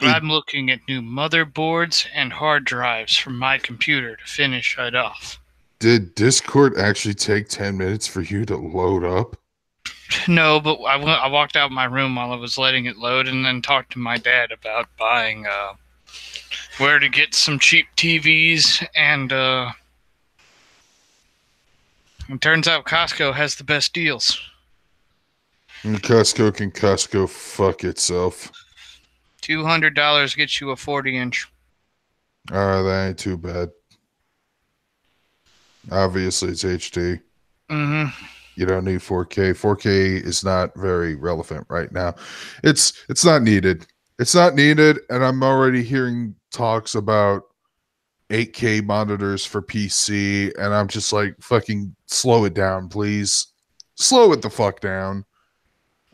I'm looking at new motherboards and hard drives for my computer to finish it off. Did Discord actually take 10 minutes for you to load up? No, but I walked out my room while I was letting it load and then talked to my dad about buying where to get some cheap TVs and it turns out Costco has the best deals. And Costco can Costco fuck itself. $200 gets you a 40-inch. That ain't too bad. Obviously, it's HD. Mm-hmm. You don't need 4K. 4K is not very relevant right now. It's not needed. It's not needed, and I'm already hearing talks about 8K monitors for PC, and I'm just like, fucking slow it down, please. Slow it the fuck down.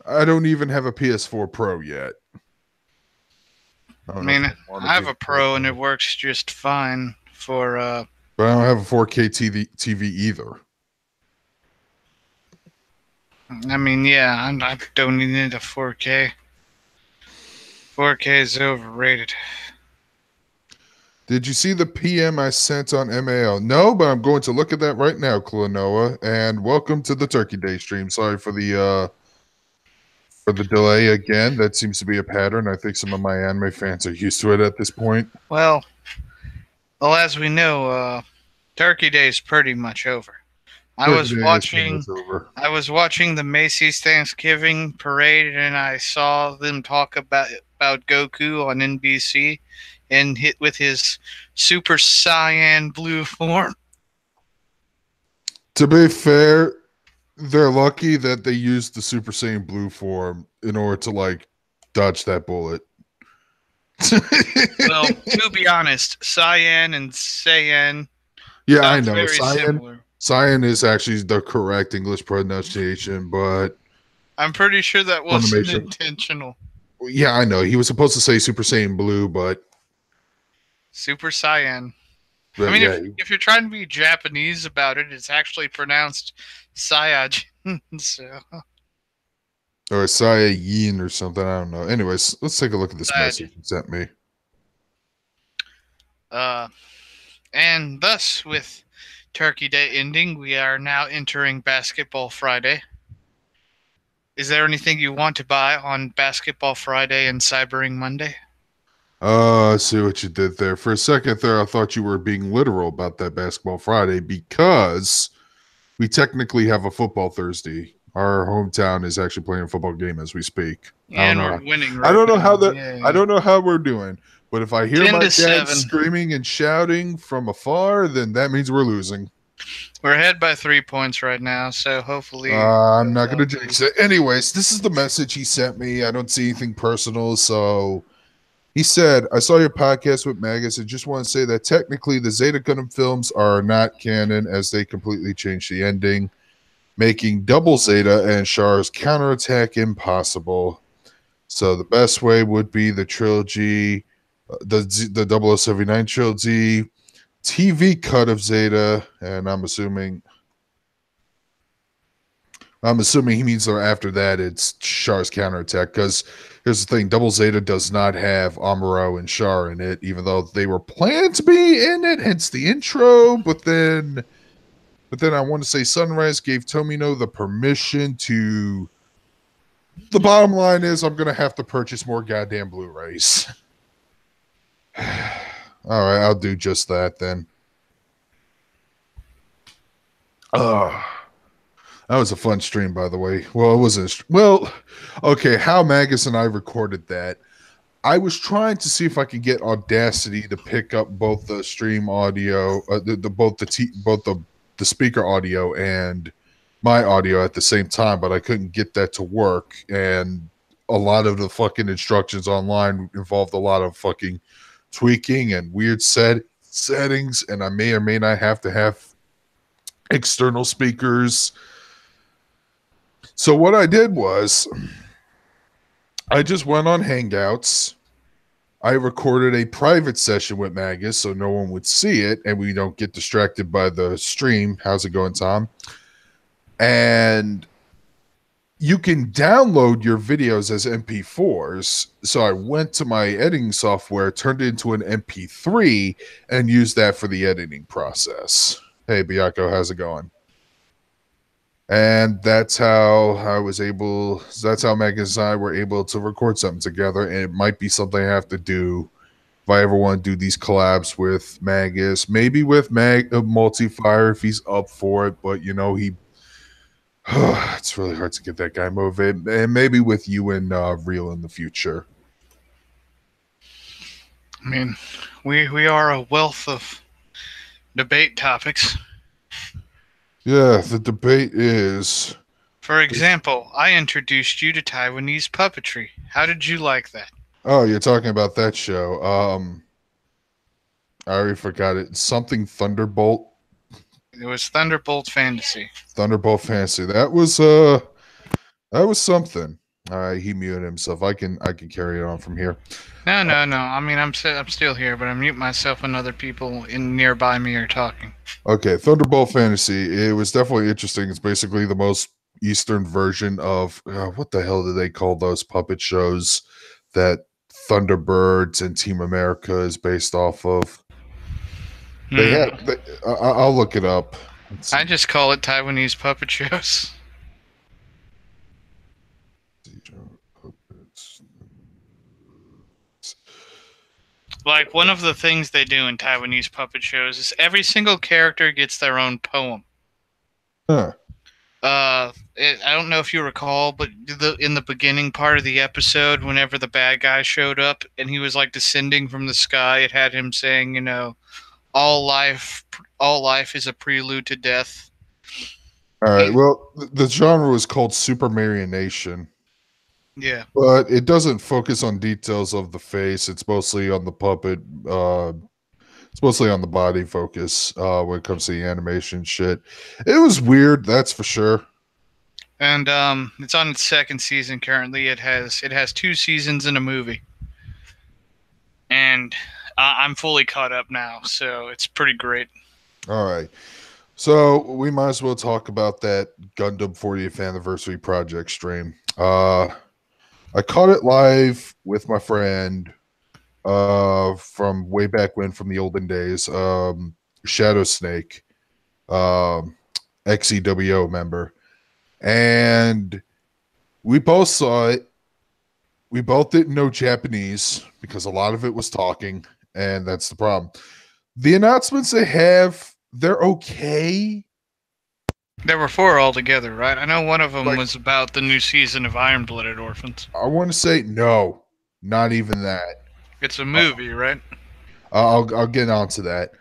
I don't even have a PS4 Pro yet. I mean, I have a Pro and it works just fine for but I don't have a 4K TV either. I mean, yeah, I don't need a 4K. 4K is overrated. Did you see the PM I sent on MAL? No, but I'm going to look at that right now, Klonoa. And welcome to the Turkey Day stream. Sorry for the delay again. That seems to be a pattern. I think some of my anime fans are used to it at this point. Well, as we know, Turkey Day is pretty much over. I was watching the Macy's Thanksgiving parade, and I saw them talk about Goku on NBC, and hit with his Super Saiyan blue form. To be fair, they're lucky that they used the Super Saiyan blue form in order to like dodge that bullet. Well, to be honest, Saiyan and Saiyan. Yeah, I know. Saiyan is actually the correct English pronunciation, but I'm pretty sure that wasn't intentional. Yeah, I know. He was supposed to say Super Saiyan Blue, but Super Saiyan. I mean, yeah, if you're trying to be Japanese about it, it's actually pronounced Saiyajin. So. Or Saiyajin or something. I don't know. Anyways, let's take a look at this message you sent me. And thus, with Turkey Day ending, we are now entering Basketball Friday. Is there anything you want to buy on Basketball Friday and Cybering Monday? I see what you did there. For a second there, I thought you were being literal about that Basketball Friday because we technically have a football Thursday. Our hometown is actually playing a football game as we speak. And we're winning. Right I don't know how that. Yeah. I don't know how we're doing, but if I hear my dad 7. Screaming and shouting from afar, then that means we're losing. We're ahead by 3 points right now, so hopefully. I'm not going to jinx it. Anyways, this is the message he sent me. I don't see anything personal, so. He said, I saw your podcast with Magus and just want to say that technically the Zeta Gundam films are not canon as they completely changed the ending, making Double Zeta and Char's counterattack impossible. So the best way would be the trilogy, the 0079 trilogy, TV cut of Zeta, and I'm assuming he means that after that it's Char's counterattack, because here's the thing, Double Zeta does not have Amuro and Char in it, even though they were planned to be in it, hence the intro, but then I want to say Sunrise gave Tomino the permission to. The bottom line is I'm going to have to purchase more goddamn Blu-rays. All right, I'll do just that then. That was a fun stream, by the way. Well, it wasn't. Well, okay, how Magus and I recorded that. I was trying to see if I could get Audacity to pick up both the stream audio, both the speaker audio and my audio at the same time, but I couldn't get that to work. And a lot of the fucking instructions online involved a lot of fucking tweaking and weird settings, and I may or may not have to have external speakers. So what I did was I just went on Hangouts. I recorded a private session with Magus so no one would see it and we don't get distracted by the stream. How's it going, Tom? And you can download your videos as MP4s. So I went to my editing software, turned it into an MP3, and used that for the editing process. Hey, Biako, how's it going? And that's how I was able, that's how Magnus and I were able to record something together. And it might be something I have to do if I ever want to do these collabs with Magus, maybe with Multifire if he's up for it. But, you know, it's really hard to get that guy motivated. And maybe with you and Real in the future. I mean, we are a wealth of debate topics. Yeah, the debate is. For example, I introduced you to Taiwanese puppetry. How did you like that? Oh, you're talking about that show. I already forgot it. Something Thunderbolt. It was Thunderbolt Fantasy. Thunderbolt Fantasy. That was something. All right, he muted himself. I can carry it on from here. No. I mean, I'm still here, but I mute myself when other people in nearby me are talking. Okay, Thunderbolt Fantasy. It was definitely interesting. It's basically the most Eastern version of what the hell do they call those puppet shows that Thunderbirds and Team America is based off of? They have. I'll look it up. I just call it Taiwanese puppet shows. Like, one of the things they do in Taiwanese puppet shows is every single character gets their own poem. Huh. I don't know if you recall, but in the beginning part of the episode, whenever the bad guy showed up and he was like descending from the sky, it had him saying, you know, all life is a prelude to death. All right. Well, the genre was called Super Marionation. Yeah. But it doesn't focus on details of the face. It's mostly on the puppet. It's mostly on the body focus when it comes to the animation shit. It was weird, that's for sure. And it's on its second season currently. It has 2 seasons and a movie. And I'm fully caught up now, so it's pretty great. All right. So we might as well talk about that Gundam 40th anniversary project stream. I caught it live with my friend from way back when, from the olden days. Shadow Snake, XEWO member, and we both saw it. We both didn't know Japanese because a lot of it was talking, and that's the problem. The announcements they have, they're okay. There were 4 altogether, right? I know one of them was about the new season of Iron Blooded Orphans. I want to say no, not even that. It's a movie, right? I'll get on to that.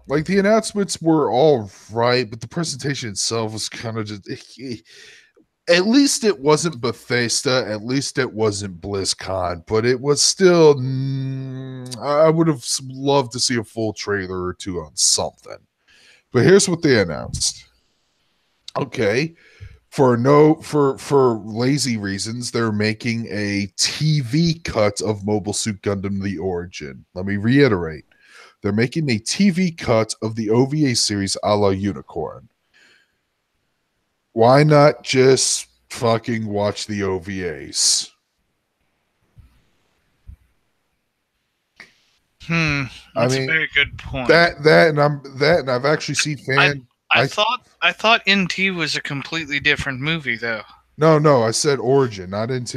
Like the announcements were all right, but the presentation itself was kind of just. At least it wasn't Bethesda. At least it wasn't BlizzCon. But it was still. I would have loved to see a full trailer or two on something. But here's what they announced. Okay, for lazy reasons, they're making a TV cut of Mobile Suit Gundam: The Origin. Let me reiterate. They're making a TV cut of the OVA series a la Unicorn. Why not just fucking watch the OVAs? That's a very good point. And I've actually seen fans. I thought NT was a completely different movie, though. No, I said Origin, not NT.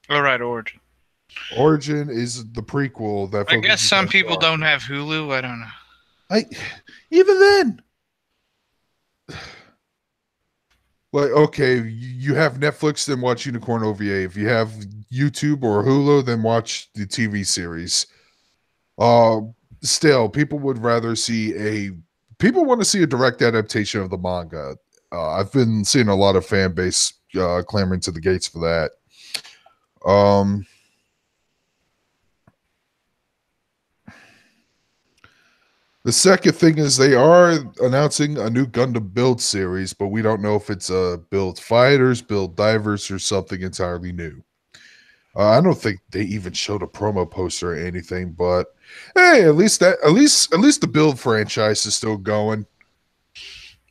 All right, Origin. Origin is the prequel that. I guess some people don't have Hulu. I don't know. Even then, like, okay, you have Netflix, then watch Unicorn OVA. If you have YouTube or Hulu, then watch the TV series. Still, people would rather see people want to see a direct adaptation of the manga. I've been seeing a lot of fan base clamoring to the gates for that. The second thing is they are announcing a new Gundam build series, but we don't know if it's build fighters, build divers, or something entirely new. I don't think they even showed a promo poster or anything, but hey, at least the build franchise is still going.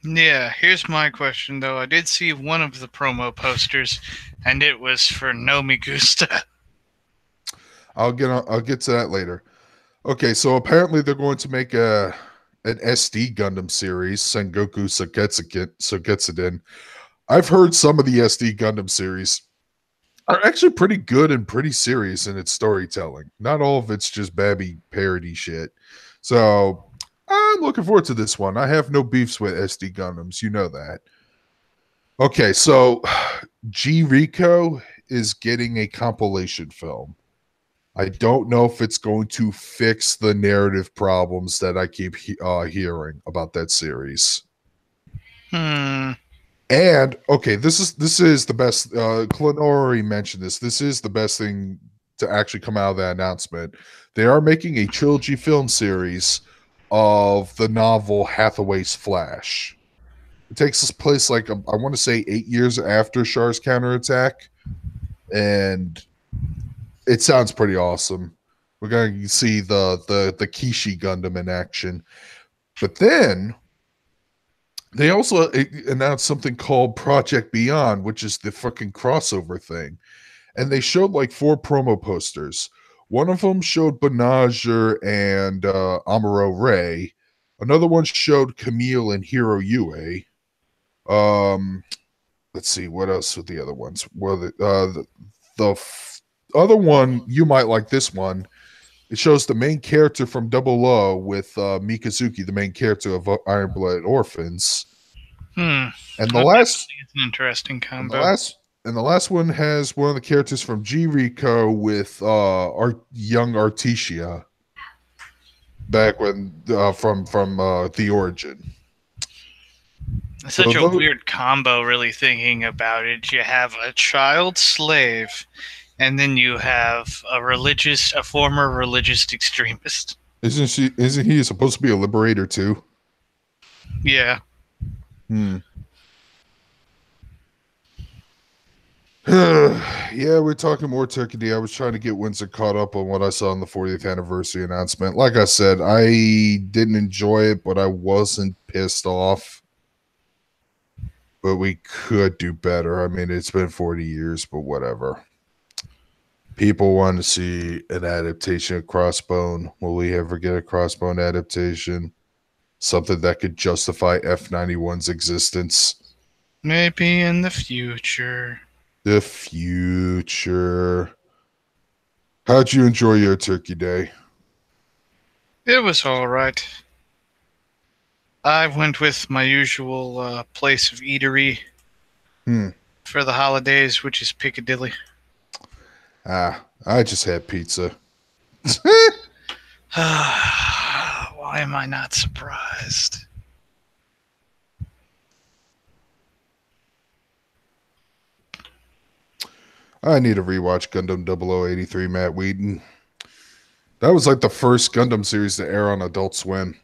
Yeah, here's my question though. I did see one of the promo posters, and it was for No Me Gusta. I'll get to that later. Okay, so apparently they're going to make a an SD Gundam series, Sengoku Soketsuden. I've heard some of the SD Gundam series are actually pretty good and pretty serious in its storytelling. Not all of it's just babby parody shit. So I'm looking forward to this one. I have no beefs with SD Gundams. You know that. Okay, so G Rico is getting a compilation film. I don't know if it's going to fix the narrative problems that I keep hearing about that series. Hmm. And okay, this is the best. Clenori mentioned this. This is the best thing to actually come out of that announcement. They are making a trilogy film series of the novel Hathaway's Flash. It takes place like I want to say 8 years after Char's counterattack, and it sounds pretty awesome. We're going to see the Kishi Gundam in action, but then they also announced something called Project Beyond, which is the fucking crossover thing. And they showed like four promo posters. One of them showed Benager and Amuro Ray. Another one showed Camille and Hiro Yue. Um, let's see, what else with the other ones? Well, other one, you might like this one. It shows the main character from Double O with Mikazuki, the main character of Iron Blood Orphans. Hmm. And the That last definitely is an interesting and the combo. last and the last one has one of the characters from G Rico with young Artesia back when from the origin. It's So such a those weird combo, really thinking about it. You have a child slave, and then you have a former religious extremist. isn't he supposed to be a liberator too? Yeah. Hmm. Yeah, we're talking more Turkey Day. I was trying to get Windsor caught up on what I saw in the 40th anniversary announcement. Like I said, I didn't enjoy it, but I wasn't pissed off. But we could do better. I mean, it's been 40 years, but whatever. People want to see an adaptation of Crossbone. Will we ever get a Crossbone adaptation? Something that could justify F91's existence. Maybe in the future. The future. How'd you enjoy your Turkey Day? It was alright. I went with my usual place of eatery Hmm. for the holidays, which is Piccadilly. I just had pizza. Why am I not surprised? I need to rewatch Gundam 0083 Matt Whedon. That was like the first Gundam series to air on Adult Swim.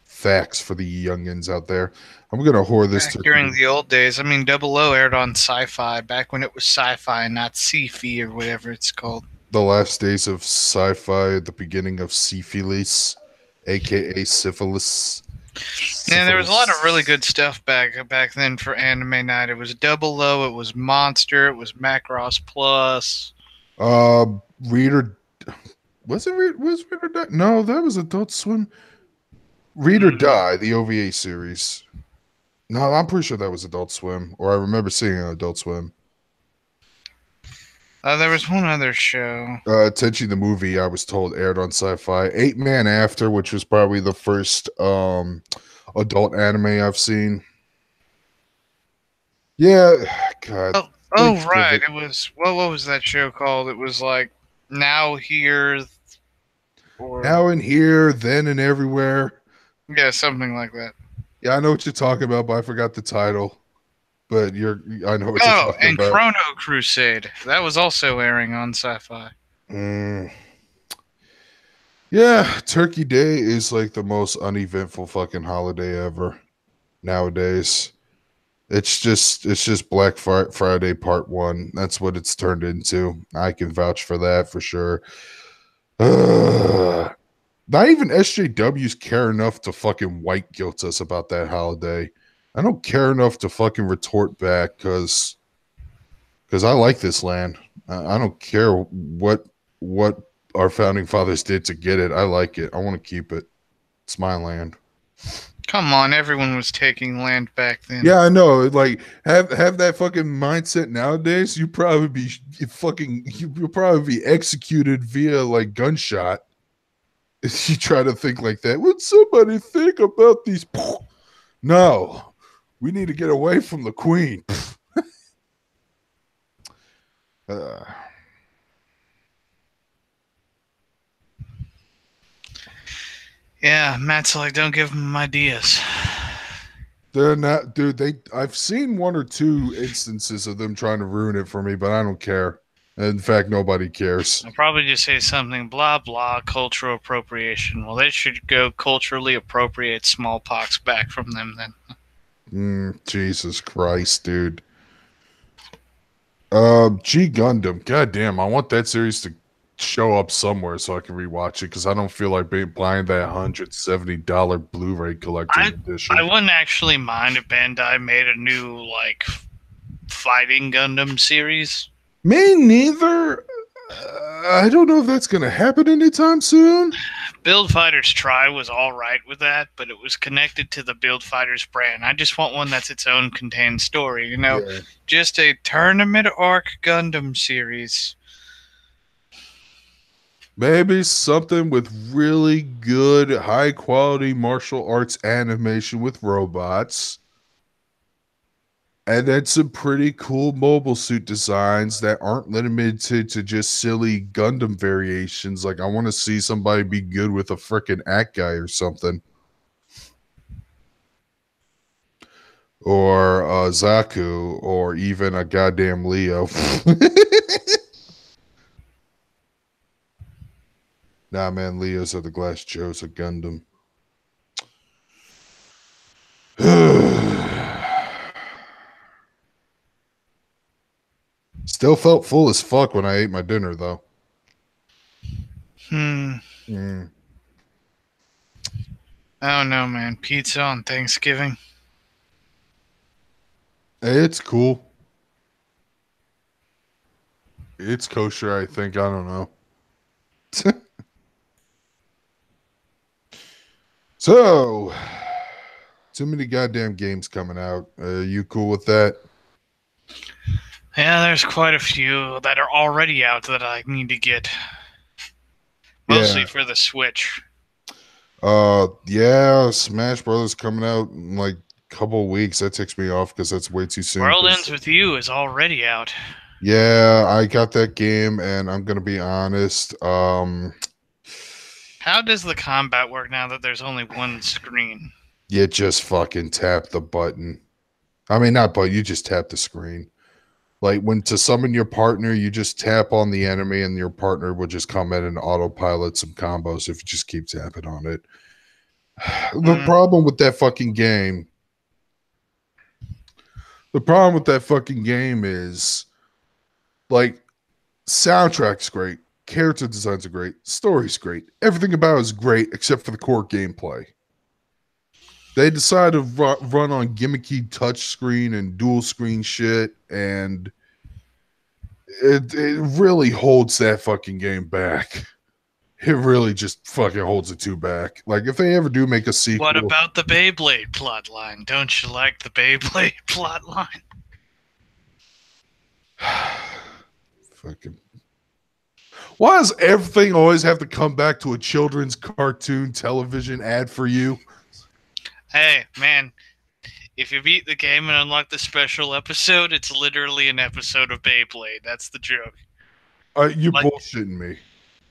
Facts for the youngins out there. I'm gonna whore this Back turkey. during the old days, I mean, Double O aired on Sci-Fi back when it was Sci-Fi, not Sci-Fi or whatever it's called. The last days of sci-fi, the beginning of syphilis, aka syphilis. Yeah, there was a lot of really Syphilis. good stuff back then for anime night. It was Double O, it was Monster, it was Macross Plus. Uh, Reader was Reader Die? No, that was Adult Swim. Reader Mm. Die, the OVA series. No, I'm pretty sure that was Adult Swim, or I remember seeing it on Adult Swim. There was one other show. Tenchi the movie, I was told, aired on Sci-Fi. 8 Man After, which was probably the first adult anime I've seen. Yeah, God, Oh, think oh of right, it. it was what was that show called? It was like Now Here or Now and here, then and everywhere. yeah, something like that. Yeah, I know what you're talking about, but I forgot the title. But I know what you're Oh, talking and about. Chrono Crusade. That was also airing on Sci-Fi. Mm. Yeah, Turkey Day is like the most uneventful fucking holiday ever nowadays. It's just Friday Part 1. That's what it's turned into. I can vouch for that for sure. Ugh. Not even SJWs care enough to fucking white guilt us about that holiday. I don't care enough to fucking retort back because I like this land. I don't care what our founding fathers did to get it. I like it. I want to keep it. It's my land. Come on, everyone was taking land back then. Yeah, I know. Like, have that fucking mindset nowadays. You'll probably be executed via like gunshot. If you try to think like that, would somebody think about these? No, we need to get away from the queen. Uh, Yeah, Matt's like, don't give him ideas. they're not, dude. I've seen one or two instances of them trying to ruin it for me, but I don't care. In fact, nobody cares. I'll probably just say something blah blah cultural appropriation. Well, they should go culturally appropriate smallpox back from them then. Jesus Christ, dude. G Gundam. God damn, I want that series to show up somewhere so I can rewatch it because I don't feel like buying that $170 Blu-ray collector's edition. I wouldn't actually mind if Bandai made a new like fighting Gundam series. Me neither. I don't know if that's gonna happen anytime soon. Build Fighters Try was alright with that, but it was connected to the Build Fighters brand. I just want one that's its own contained story, you know? Yeah. Just a Tournament Arc Gundam series. Maybe something with really good, high quality martial arts animation with robots. And then some pretty cool mobile suit designs that aren't limited to just silly Gundam variations. Like, I want to see somebody be good with a freaking Act guy or something. Or Zaku, or even a goddamn Leo. Nah, man, Leos are the Glass Joes of Gundam. Still felt full as fuck when I ate my dinner, though. I don't know, man. Pizza on Thanksgiving. It's cool. It's kosher, I think. I don't know. So, too many goddamn games coming out. You cool with that? Yeah, there's quite a few that are already out that I need to get. Mostly for the Switch. Yeah, Smash Brothers coming out in like a couple of weeks. That takes me off because that's way too soon. World Ends With You is already out. Yeah, I got that game, and I'm gonna be honest. How does the combat work now that there's only one screen? You just fucking tap the button. I mean, not button. You just tap the screen. Like, when to summon your partner, you just tap on the enemy and your partner will just come in and autopilot some combos if you just keep tapping on it. The problem with that fucking game is, like, soundtrack's great, character designs are great, story's great, everything about it is great except for the core gameplay. They decided to run on gimmicky touchscreen and dual screen shit, and it really holds that fucking game back. It really just fucking holds it too back. Like, if they ever do make a sequel. What about the Beyblade plotline? Don't you like the Beyblade plotline? Fucking. Why does everything always have to come back to a children's cartoon television ad for you? Hey, man, if you beat the game and unlock the special episode, it's literally an episode of Beyblade. That's the joke. You're bullshitting me.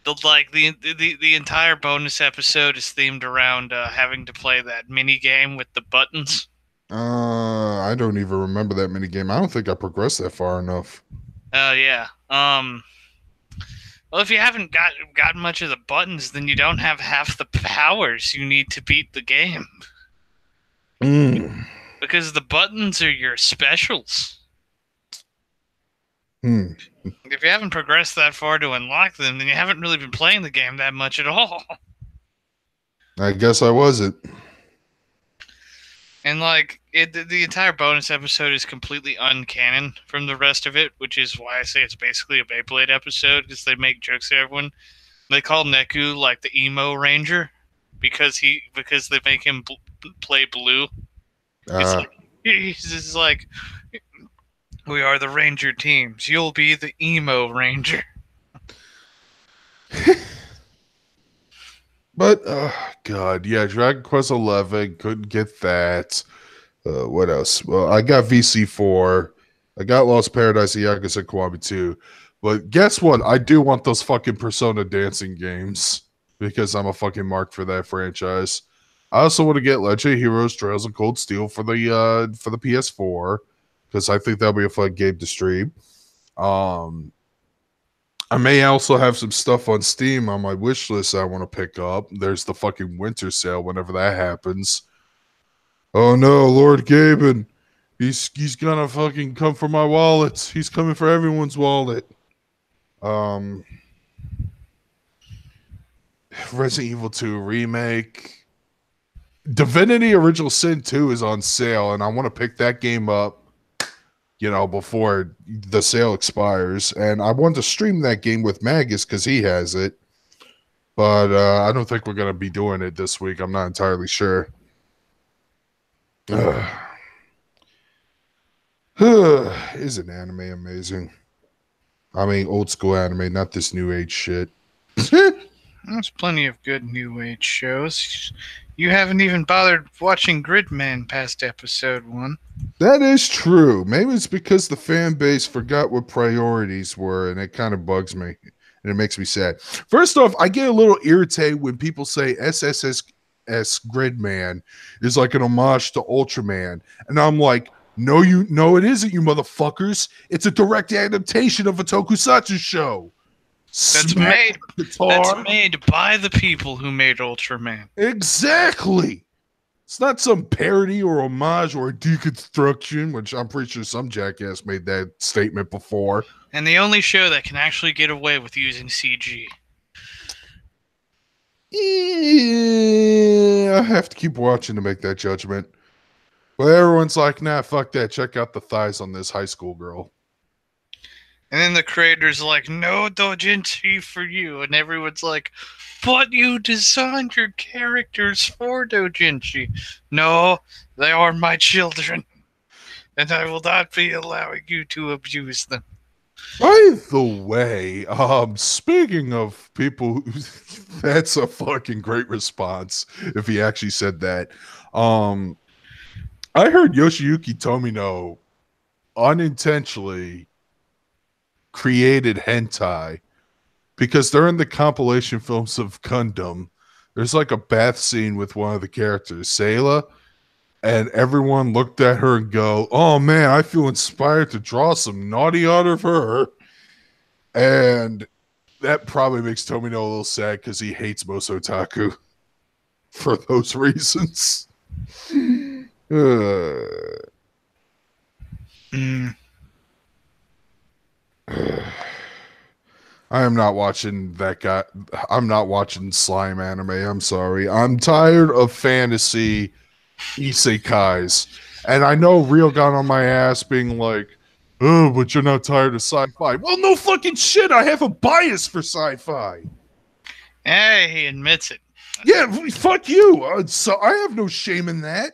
The entire bonus episode is themed around having to play that mini game with the buttons. I don't even remember that mini game. I don't think I progressed that far enough. Oh yeah. Well, if you haven't got much of the buttons, then you don't have half the powers you need to beat the game. Because the buttons are your specials. If you haven't progressed that far to unlock them, then you haven't really been playing the game that much at all. I guess I wasn't. And like the entire bonus episode is completely uncanon from the rest of it, which is why I say it's basically a Beyblade episode because they make jokes at everyone. They call Neku like the emo ranger because they make him play blue. It's Uh, like he's just like, we are the ranger teams. You'll be the emo ranger. but God, yeah, Dragon Quest 11 couldn't get that. What else? Well, I got VC4. I got Lost Paradise of Yakuza Kiwami 2. But guess what? I do want those fucking Persona dancing games because I'm a fucking mark for that franchise. I also want to get Legend of Heroes Trails of Cold Steel for the PS4 because I think that'll be a fun game to stream. Um, I may also have some stuff on Steam on my wish list I want to pick up. There's the fucking winter sale whenever that happens. Oh no, Lord Gaben. He's gonna fucking come for my wallet. He's coming for everyone's wallet. Um Resident Evil 2 remake. Divinity Original Sin 2 is on sale, and I want to pick that game up, before the sale expires. And I want to stream that game with Magus because he has it. But I don't think we're gonna be doing it this week. I'm not entirely sure. Isn't anime amazing? I mean, old school anime, not this new age shit. There's plenty of good new age shows. You haven't even bothered watching Gridman past episode 1. That is true. Maybe it's because the fan base forgot what priorities were, and it kind of bugs me, and it makes me sad. First off, I get a little irritated when people say SSS Gridman is like an homage to Ultraman, and I'm like, no, it isn't, you motherfuckers. It's a direct adaptation of a tokusatsu show. That's made by the people who made Ultraman. Exactly. It's not some parody or homage or deconstruction, which I'm pretty sure some jackass made that statement before. And the only show that can actually get away with using CG. Yeah, I have to keep watching to make that judgment. But everyone's like, nah, fuck that. Check out the thighs on this high school girl. And then the creator's like, no doujinshi for you. And everyone's like, but you designed your characters for doujinshi. No, they are my children. And I will not be allowing you to abuse them. By the way, speaking of people, that's a fucking great response if he actually said that. I heard Yoshiyuki Tomino unintentionally created hentai because during the compilation films of Gundam, there's like a bath scene with one of the characters, Sayla, and everyone looked at her and go, oh man, I feel inspired to draw some naughty out of her. And that probably makes Tomino a little sad because he hates most otaku for those reasons. I am not watching that guy. I'm not watching slime anime. I'm sorry. I'm tired of fantasy isekais. And I know Real got on my ass being like, oh, but you're not tired of sci-fi. Well, no fucking shit. I have a bias for sci-fi. Hey, he admits it. Yeah, fuck you. So I have no shame in that.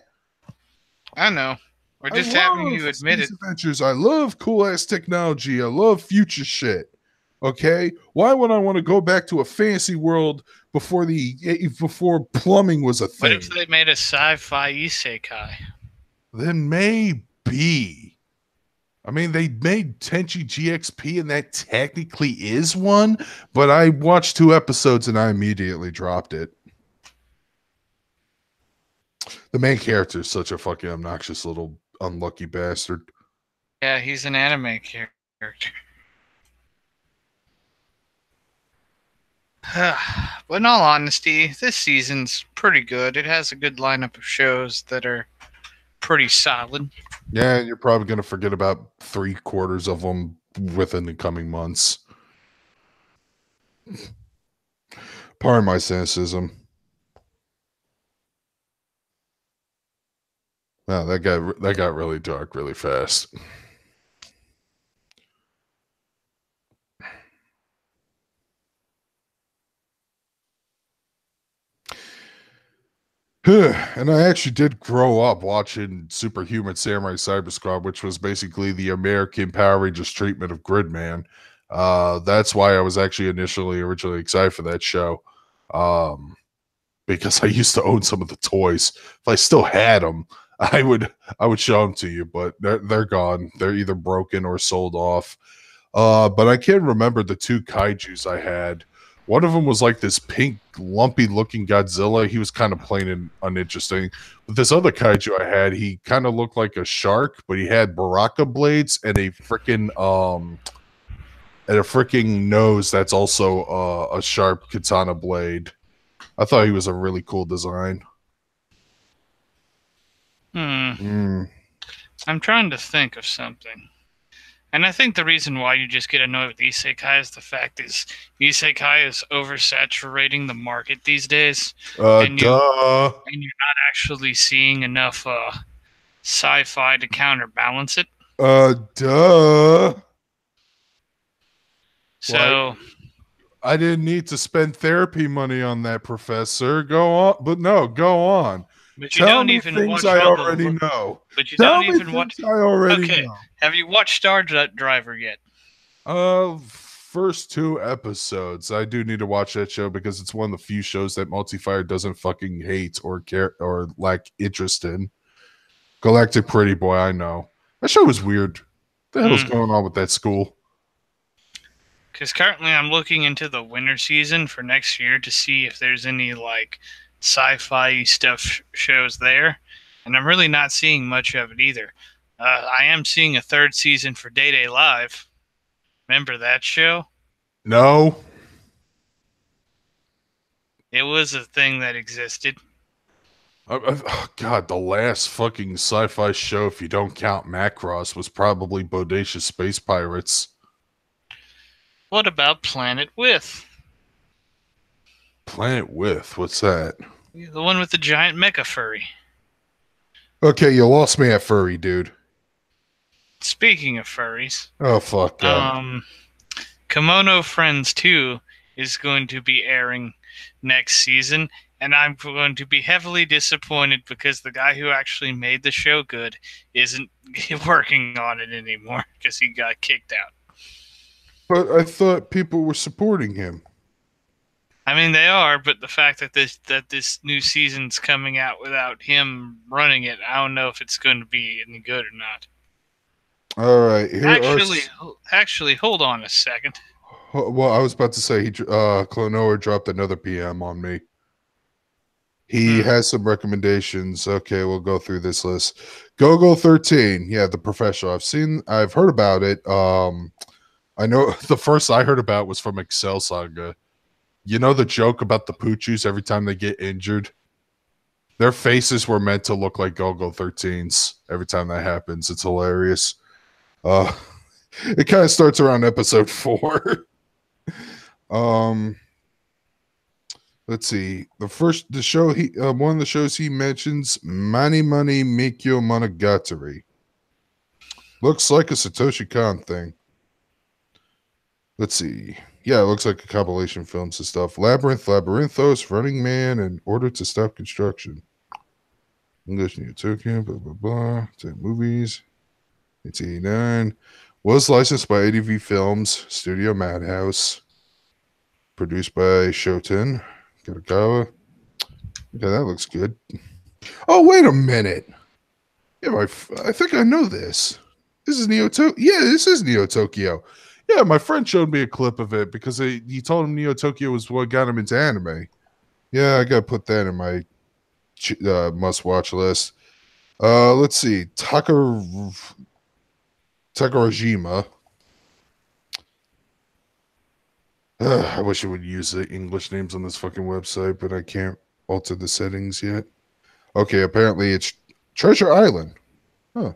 I know. We're just having you admit it. Adventures. I love cool ass technology. I love future shit. Okay, why would I want to go back to a fantasy world before plumbing was a thing? What if they made a sci-fi isekai? Then maybe. I mean, they made Tenchi GXP, and that technically is one, but I watched 2 episodes and I immediately dropped it. The main character is such a fucking obnoxious little unlucky bastard. Yeah, he's an anime character. But in all honesty, this season's pretty good. It has a good lineup of shows that are pretty solid. Yeah, and you're probably going to forget about 3/4 of them within the coming months. Pardon my cynicism. Wow, that got really dark really fast. And I actually did grow up watching Superhuman Samurai Cyber Squad, which was basically the American Power Rangers treatment of Gridman. That's why I was actually originally excited for that show. Um, because I used to own some of the toys. If I still had them, I would I would show them to you, but they're gone. They're either broken or sold off. But I can remember the two kaiju's I had. One of them was like this pink, lumpy looking Godzilla. He was kind of plain and uninteresting. But this other kaiju I had, he kind of looked like a shark, but he had baraka blades and a freaking nose that's also a sharp katana blade. I thought he was a really cool design. Hmm. Mm. I'm trying to think of something. And I think the reason why you just get annoyed with isekai is the fact is isekai is oversaturating the market these days, and Duh. you're not actually seeing enough sci-fi to counterbalance it. Duh. Like, So, I didn't need to spend therapy money on that, Professor. Go on, but no, go on. but you Tell don't me even things watch I all the. already know. But you Tell don't me even things watch. I already Okay, know. have you watched Star Driver yet? First two episodes. I do need to watch that show because it's one of the few shows that Multifire doesn't fucking hate or care or lack interest in. Galactic Pretty Boy, I know. That show was weird. What the hell is Hmm. going on with that school? Because currently I'm looking into the winter season for next year to see if there's any like sci-fi stuff shows there, and I'm really not seeing much of it either. I am seeing a third season for Day Day Live. Remember that show? No. It was a thing that existed. Oh, God, the last fucking sci-fi show, if you don't count Macross, was probably Bodacious Space Pirates. What about Planet With? Planet With, what's that? The one with the giant mecha furry. Okay, you lost me at furry, dude. Speaking of furries, Oh fuck. Kimono Friends 2 is going to be airing next season, and I'm going to be heavily disappointed because the guy who actually made the show good isn't working on it anymore because he got kicked out. But I thought people were supporting him. I mean, they are, but the fact that this new season's coming out without him running it, I don't know if it's going to be any good or not. All right, here are. Actually, hold on a second. Well, I was about to say Clonoa dropped another PM on me. He has some recommendations. Okay, we'll go through this list. Go 13. Yeah, the professional. I've heard about it. I know the first I heard about was from Excel Saga. You know the joke about the Poochus every time they get injured? Their faces were meant to look like Go 13s every time that happens. It's hilarious. Uh it kind of starts around episode 4. um Let's see. One of the shows he mentions, Mani Money Mikyo Monogatari. Looks like a Satoshi Kon thing. Let's see. Yeah, it looks like a compilation films and stuff. Labyrinth, Labyrinthos, Running Man, and Order to Stop Construction. English New Tokyo, blah, blah, blah. 10 movies. 1989. Was licensed by ADV Films, Studio Madhouse. Produced by Shoten. Katagawa. Yeah, that looks good. Oh, wait a minute. Yeah, I think I know this. This is Neo Tokyo. Yeah, this is Neo Tokyo. Yeah, my friend showed me a clip of it because he told him Neo Tokyo was what got him into anime. Yeah, I gotta put that in my must-watch list. Let's see. Takarajima. I wish it would use the English names on this fucking website, but I can't alter the settings yet. Okay, apparently it's Treasure Island. Huh.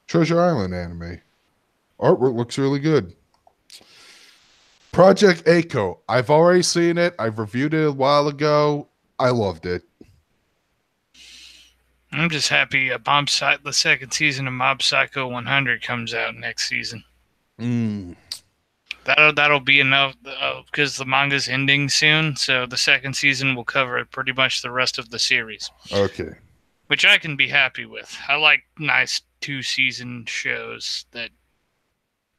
Treasure Island anime. Artwork looks really good. Project Echo. I've already seen it. I've reviewed it a while ago. I loved it. I'm just happy the second season of Mob Psycho 100 comes out next season. Mm. That'll be enough because the manga's ending soon, so the second season will cover pretty much the rest of the series, Okay. which I can be happy with. I like nice 2-season shows that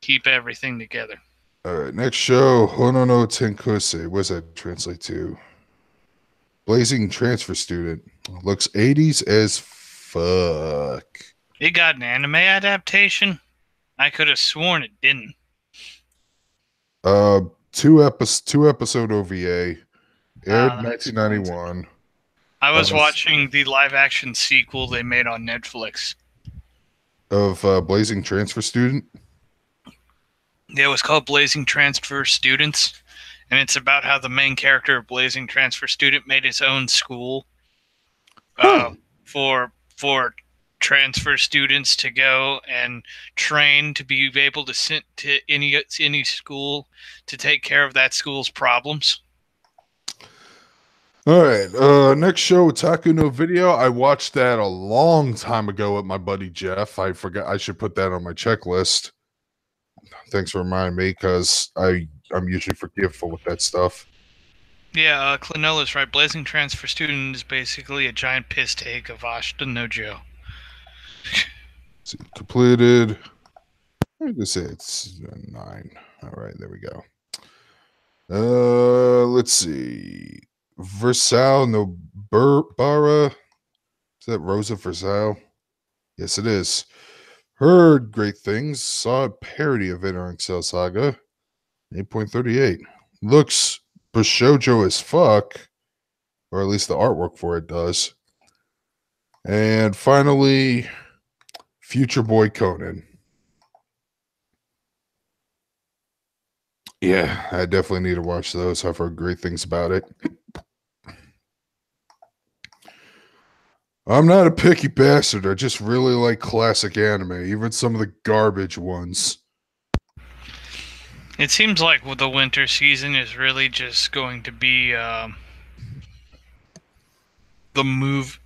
keep everything together. All right. Next show, Hono no Tenkuse. What does that translate to? Blazing Transfer Student. Looks 80s as fuck. It got an anime adaptation. I could have sworn it didn't. Two episode OVA aired That explains it. 1991. I was Uh, watching the live action sequel they made on Netflix. of Blazing Transfer Student. It was called Blazing Transfer Students, and it's about how the main character of Blazing Transfer Student made his own school Huh. for transfer students to go and train to be able to send to any school to take care of that school's problems. All right. Next show, Otaku no Video. I watched that a long time ago with my buddy Jeff. I forgot I should put that on my checklist. Thanks for reminding me because I'm usually forgetful with that stuff. Yeah, Clenola's right. Blazing Transfer Student is basically a giant piss take of Ashita no Joe. See, completed. I just say it's 9. All right, there we go. Let's see. Versal no Bara. Is that Rosa Versal? Yes, it is. Heard great things. Saw a parody of it on Excel Saga. 8.38. Looks Bashojo as fuck. Or at least the artwork for it does. And finally, Future Boy Conan. Yeah, I definitely need to watch those. I've heard great things about it. I'm not a picky bastard. I just really like classic anime, even some of the garbage ones. It seems like the winter season is really just going to be the move.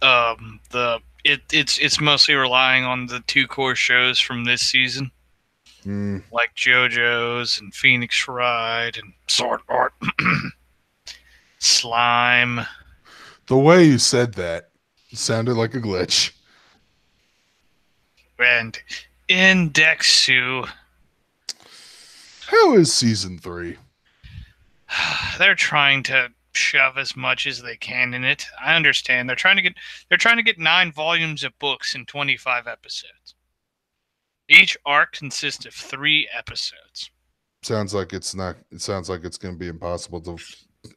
It's mostly relying on the 2 core shows from this season, like JoJo's and Phoenix Wright and Sword Art, Slime. The way you said that sounded like a glitch. And Indexu. How is season 3? They're trying to shove as much as they can in it. I understand. They're trying to get 9 volumes of books in 25 episodes. Each arc consists of 3 episodes. Sounds like it's not. It sounds like it's going to be impossible to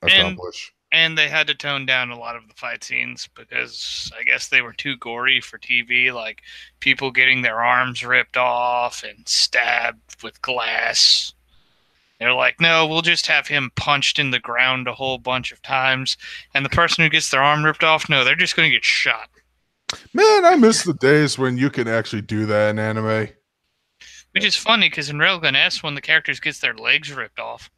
accomplish. And they had to tone down a lot of the fight scenes because I guess they were too gory for TV, like people getting their arms ripped off and stabbed with glass. They're like, no, we'll just have him punched in the ground a whole bunch of times. And the person who gets their arm ripped off, no, they're just going to get shot. Man, I miss the days when you can actually do that in anime. Which is funny because in Railgun S, when the characters gets their legs ripped off.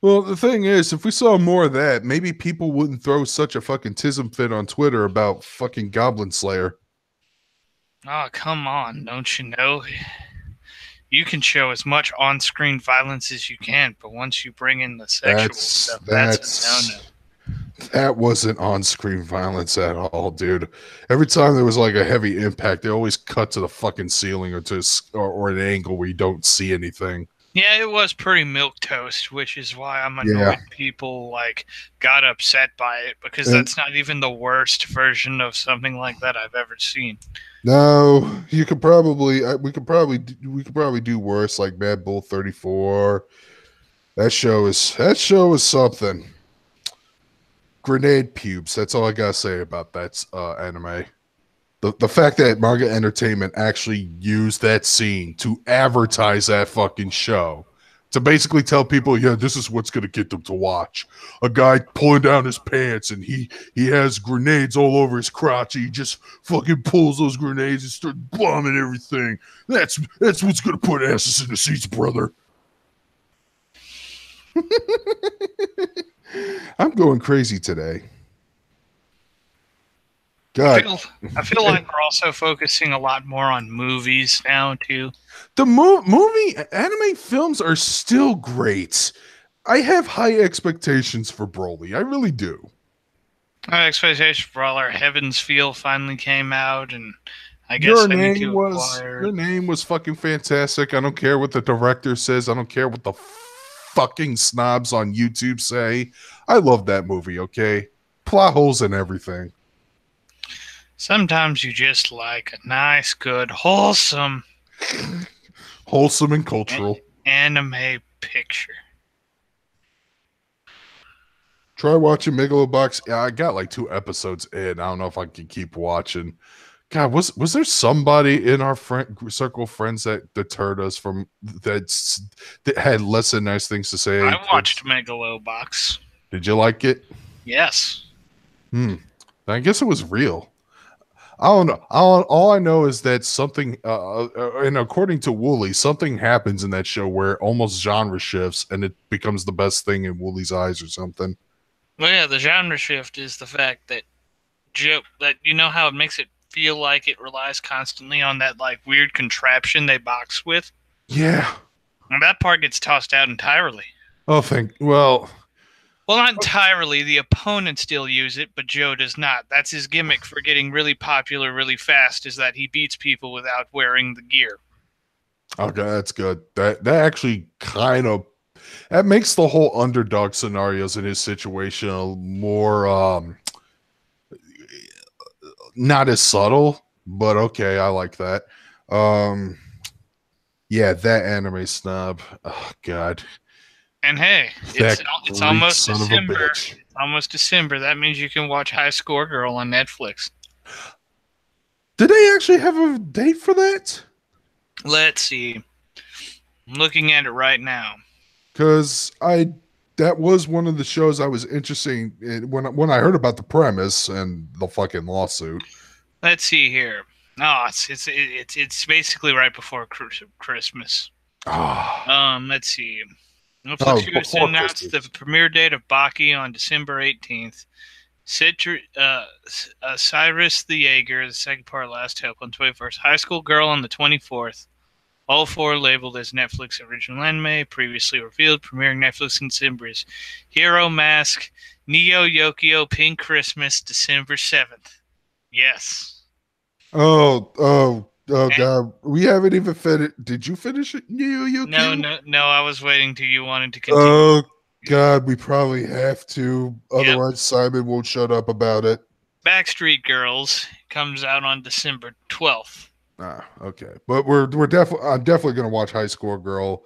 Well, the thing is, if we saw more of that, maybe people wouldn't throw such a fucking tism fit on Twitter about fucking Goblin Slayer. Oh, come on. Don't you know? You can show as much on-screen violence as you can, but once you bring in the sexual stuff, that's a no-no. That wasn't on-screen violence at all, dude. Every time there was like a heavy impact, they always cut to the fucking ceiling or an angle where you don't see anything. Yeah, it was pretty milquetoast, which is why I'm annoyed people like got upset by it because that's not even the worst version of something like that I've ever seen. No, you could probably we could probably do worse, like Mad Bull 34. That show is something. Grenade pubes. That's all I gotta say about that anime. The fact that Manga Entertainment actually used that scene to advertise that fucking show, to basically tell people, yeah, this is what's gonna get them to watch. A guy pulling down his pants and he has grenades all over his crotch. He just fucking pulls those grenades and starts bombing everything. That's what's gonna put asses in the seats, brother. I'm going crazy today. I God. feel I feel like we're also focusing a lot more on movies now too. The movie anime films are still great. I have high expectations for Broly. I really do. My expectation for all our Heaven's Feel finally came out, and I Your guess I need name to was acquire your it. name was fucking fantastic. I don't care what the director says. I don't care what the fucking snobs on YouTube say. I love that movie, okay? Plot holes and everything. Sometimes you just like a nice, good, wholesome Wholesome and cultural. anime picture. Try watching Megalobox. Yeah, I got like 2 episodes in. I don't know if I can keep watching. God, was there somebody in our friend circle of friends that deterred us from that had less than nice things to say I towards? watched Megalobox. Did you like it? Yes. Hmm. I guess it was real. I don't know. All I know is that something, and according to Wooly, something happens in that show where almost genre shifts and it becomes the best thing in Wooly's eyes or something. Well, yeah, the genre shift is the fact that you know how it makes it feel like it relies constantly on that like weird contraption they box with. Yeah. And that part gets tossed out entirely. Oh, thank. Well, Well, not entirely. The opponents still use it, but Joe does not. That's his gimmick for getting really popular really fast, is that he beats people without wearing the gear. okay, that's good. That actually kind of that makes the whole underdog scenarios in his situation a more not as subtle, but okay, I like that. Um yeah, that anime snob. Oh god. And hey, That it's Greek almost son of a December. bitch. It's almost December. That means you can watch High Score Girl on Netflix. Did they actually have a date for that? Let's see. I'm looking at it right now. Because I that was one of the shows I was interested in when I heard about the premise and the fucking lawsuit. Let's see here. No, it's basically right before Christmas. Ah, Let's see. oh, Netflix US before announced the Christmas. premiere date of Baki on December 18th. Cyrus the Jaeger, the second part, Last Hope on 21st. High School Girl on the 24th. All four labeled as Netflix original anime, previously revealed, premiering Netflix in December is Hero Mask, Neo Yokio Pink Christmas, December 7th. Yes. Oh And God, we haven't even finished. Did you finish it, Yu no, Q? no, no, I was waiting till you wanted to continue. Oh God, we probably have to. Yep. Otherwise, Simon won't shut up about it. Backstreet Girls comes out on December 12th. Ah, okay, but we're definitely I'm definitely gonna watch High Score Girl.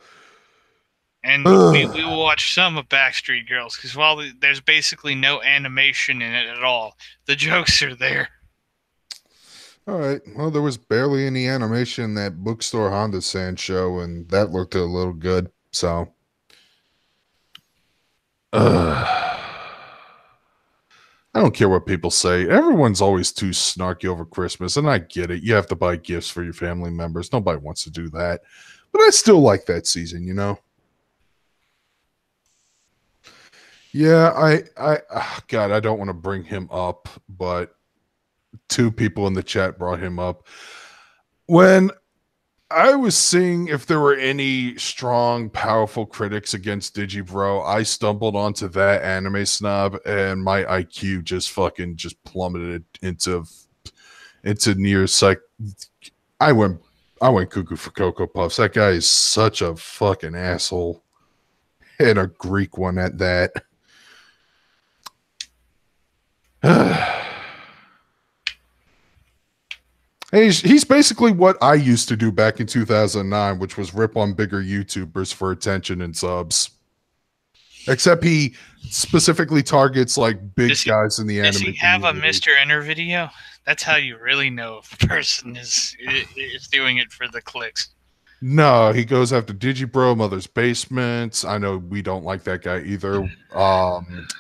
And we will watch some of Backstreet Girls because while there's basically no animation in it at all, the jokes are there. All right. Well, there was barely any animation in that bookstore Honda San show, and that looked a little good. So, uh, I don't care what people say. Everyone's always too snarky over Christmas, and I get it. You have to buy gifts for your family members. Nobody wants to do that, but I still like that season. Yeah, God, I don't want to bring him up, but 2 people in the chat brought him up when I was seeing if there were any strong, powerful critics against Digibro. I stumbled onto that anime snob, and my IQ just plummeted into near psych. I went I went cuckoo for Cocoa Puffs. That guy is such a fucking asshole, and a Greek one at that. He's basically what I used to do back in 2009, which was rip on bigger YouTubers for attention and subs. Except he specifically targets like big guys in the Does he anime have a community. Mr. Enter video? That's how you really know if a person is doing it for the clicks. No, he goes after Digibro, Mother's Basement. I know we don't like that guy either.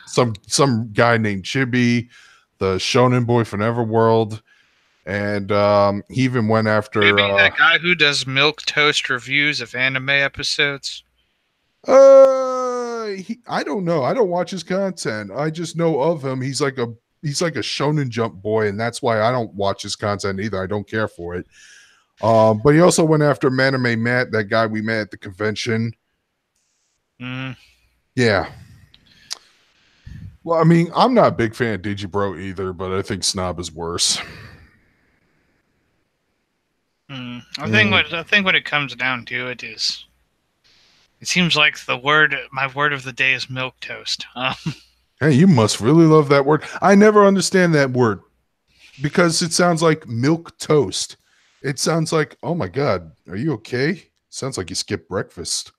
Some guy named Chibi, the Shonen boy from Everworld, and he even went after. Maybe that guy who does milk toast reviews of anime episodes. I don't know. I don't watch his content. I just know of him. He's like a he's like a Shonen Jump boy, and that's why I don't watch his content either. I don't care for it. But he also went after Maname Matt, that guy we met at the convention. Mm. Yeah. Well, I mean, I'm not a big fan of Digibro either, but I think Snob is worse. I think what it comes down to it seems like my word of the day is milk toast. Hey, you must really love that word. I never understand that word because it sounds like milk toast. It sounds like, oh my God, are you okay? Sounds like you skipped breakfast.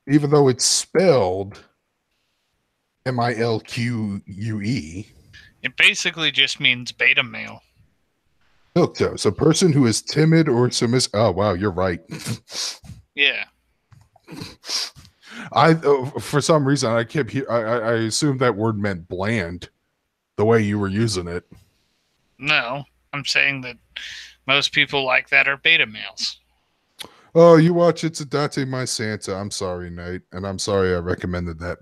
Even though it's spelled Milque. It basically just means beta male. Milk toast, a person who is timid or submissive. Oh, wow, you're right. Yeah. For some reason, I assumed that word meant bland the way you were using it. No, I'm saying that most people like that are beta males. Oh, you watch It's a Date My Santa. I'm sorry, Nate. And I'm sorry I recommended that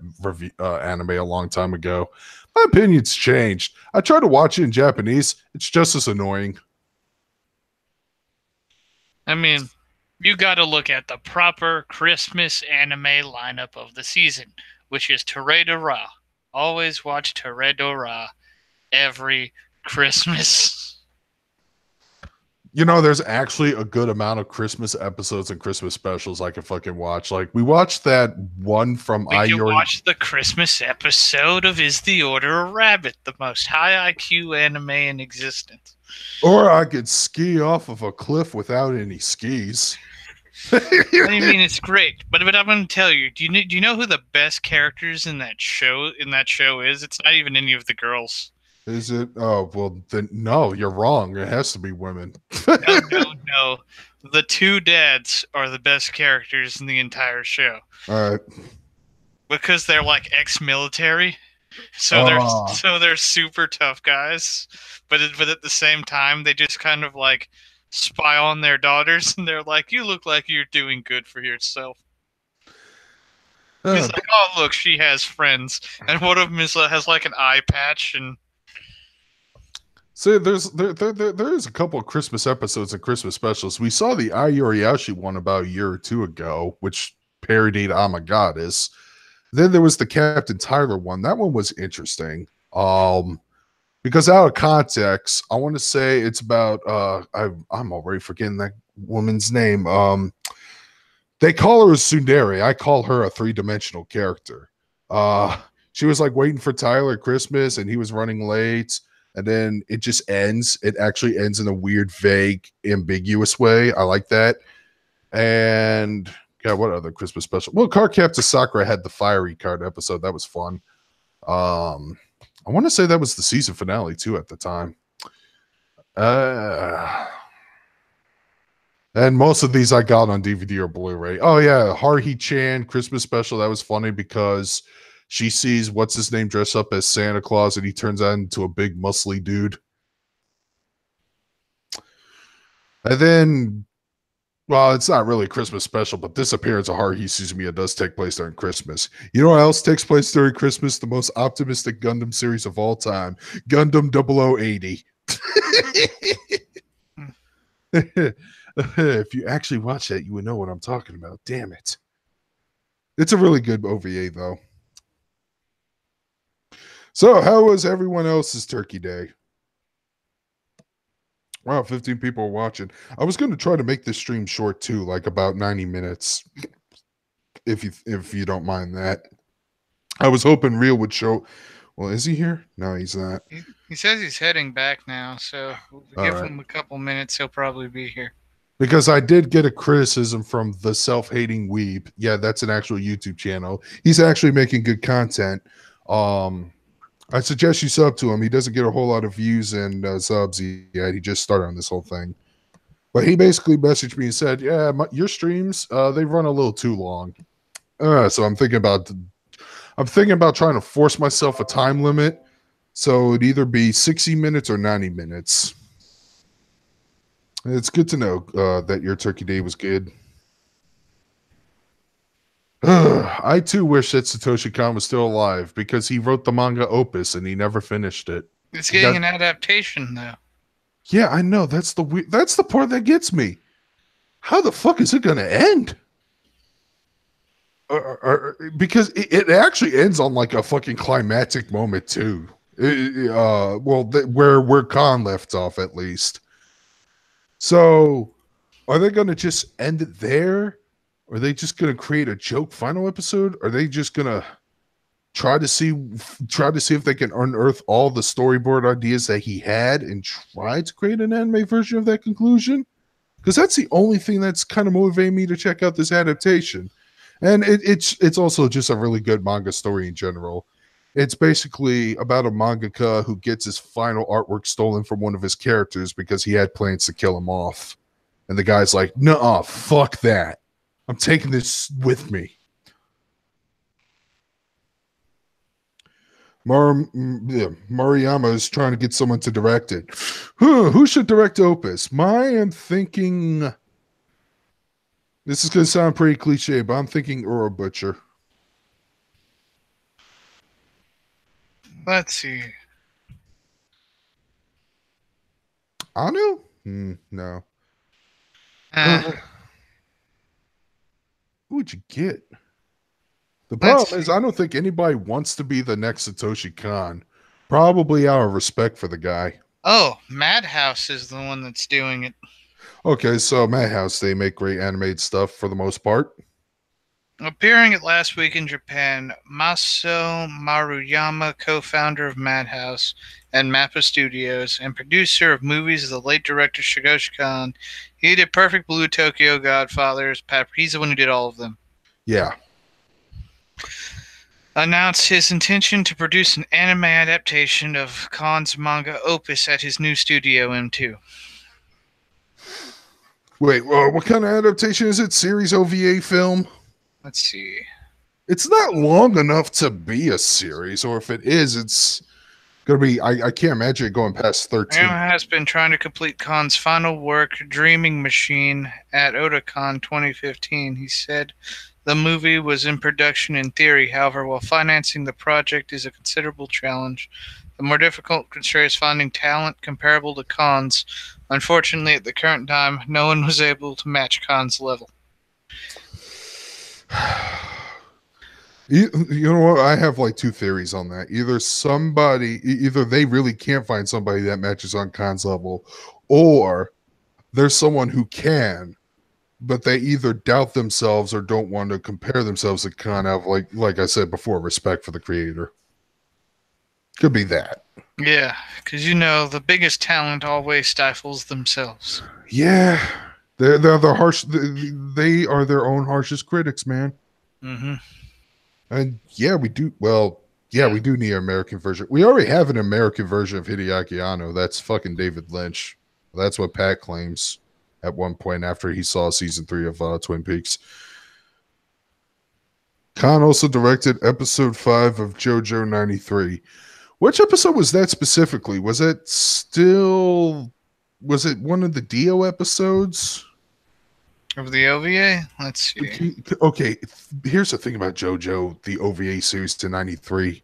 anime a long time ago. My opinion's changed. I try to watch it in Japanese. It's just as annoying. I mean, you gotta look at the proper Christmas anime lineup of the season, which is Toredora. Always watch Toredora every Christmas. You know, there's actually a good amount of Christmas episodes and Christmas specials I can fucking watch. Like, we watched that one from We can watch the Christmas episode of Is the Order a Rabbit, the most high IQ anime in existence. Or I could ski off of a cliff without any skis. I mean, it's great, but I'm going to tell you. Do you know who the best characters in that show is? It's not even any of the girls. Is it? Oh, well, then no, you're wrong. It has to be women. No. The two dads are the best characters in the entire show. All right. Because they're like ex-military. So they're super tough guys, but at the same time they just kind of like spy on their daughters, and they're like, "You look like you're doing good for yourself." He's like, "Oh, look, she has friends," and one of them has like an eye patch, and so there is a couple of Christmas episodes and Christmas specials. We saw the Ai Yoriyashi one about a year or two ago, which parodied I'm a Goddess. Then there was the Captain Tyler one. That one was interesting. Because out of context, I want to say it's about I'm already forgetting that woman's name. They call her a tsundere. I call her a three-dimensional character. She was like waiting for Tyler at Christmas and he was running late, and then it just ends. It actually ends in a weird, vague, ambiguous way. I like that. And God, what other Christmas special? Well, Cardcaptor Sakura had the fiery card episode. That was fun. I want to say that was the season finale too at the time. And most of these I got on DVD or Blu-ray. Oh yeah, Haruhi-chan Christmas special. That was funny because she sees what's his name dressed up as Santa Claus, and he turns out into a big muscly dude. And then, well, it's not really a Christmas special, but this appearance of Haruhi Suzumiya does take place during Christmas. You know what else takes place during Christmas? The most optimistic Gundam series of all time, Gundam 0080. If you actually watch that, you would know what I'm talking about. Damn it. It's a really good OVA, though. So, how was everyone else's Turkey Day? Wow, 15 people are watching. I was going to try to make this stream short too, like about 90 minutes, if you don't mind that. I was hoping Real would show. Well, is he here? No, he's not. He says he's heading back now, so we'll give him a couple minutes. He'll probably be here. Because I did get a criticism from the self-hating weeb. Yeah, that's an actual YouTube channel. He's actually making good content. I suggest you sub to him. He doesn't get a whole lot of views and subs yet. He just started on this whole thing. But he basically messaged me and said, yeah, your streams, they run a little too long. So I'm thinking about trying to force myself a time limit. So it'd either be 60 minutes or 90 minutes. It's good to know that your Turkey Day was good. I too wish that Satoshi Kon was still alive because he wrote the manga Opus and he never finished it. It's He getting got an adaptation though. Yeah, I know. That's the part that gets me. How the fuck is it going to end? Because it actually ends on like a fucking climactic moment too. Where Khan left off at least. So, are they going to just end it there? Are they just going to create a joke final episode? Are they just going to try to see if they can unearth all the storyboard ideas that he had and try to create an anime version of that conclusion? Because that's the only thing that's kind of motivating me to check out this adaptation. And it's also just a really good manga story in general. It's basically about a mangaka who gets his final artwork stolen from one of his characters because he had plans to kill him off. And the guy's like, "Nuh-uh, fuck that. I'm taking this with me." Maruyama is trying to get someone to direct it. Who should direct Opus? I am thinking. This is going to sound pretty cliche, but I'm thinking Uro Butcher. Let's see. Anu? No. Uh, Who would you get? The let's problem is, see. I don't think anybody wants to be the next Satoshi Kon. Probably out of respect for the guy. Oh, Madhouse is the one that's doing it. Okay, so Madhouse, they make great animated stuff for the most part. Appearing at last week in Japan, Maso Maruyama, co-founder of Madhouse and Mappa Studios, and producer of movies of the late director Shigeru Khan. He did Perfect Blue, Tokyo Godfathers, He's the one who did all of them. Yeah. Announced his intention to produce an anime adaptation of Khan's manga Opus at his new studio M2. Wait, what kind of adaptation is it? Series OVA film? Let's see. It's not long enough to be a series, or if it is, it's gonna be. I can't imagine it going past 13. Graham has been trying to complete Khan's final work, Dreaming Machine, at Otakon 2015. He said the movie was in production in theory, however, while financing the project is a considerable challenge. The more difficult constraint is finding talent comparable to Khan's. Unfortunately, at the current time, no one was able to match Khan's level. You know what? I have like two theories on that. Either they really can't find somebody that matches on Khan's level, or there's someone who can, but they either doubt themselves or don't want to compare themselves to Khan. Have like I said before, respect for the creator. Could be that. Yeah, because the biggest talent always stifles themselves. Yeah, they're the harsh. They are their own harshest critics, man. Mm-hmm. And yeah, we do. Well, yeah, we do need an American version. We already have an American version of Hideaki Anno. That's fucking David Lynch. That's what Pat claims at one point after he saw season 3 of Twin Peaks. Khan also directed episode 5 of JoJo 93. Which episode was that specifically? Was it one of the Dio episodes? Of the OVA? Let's see. Okay, here's the thing about JoJo, the OVA series to 93.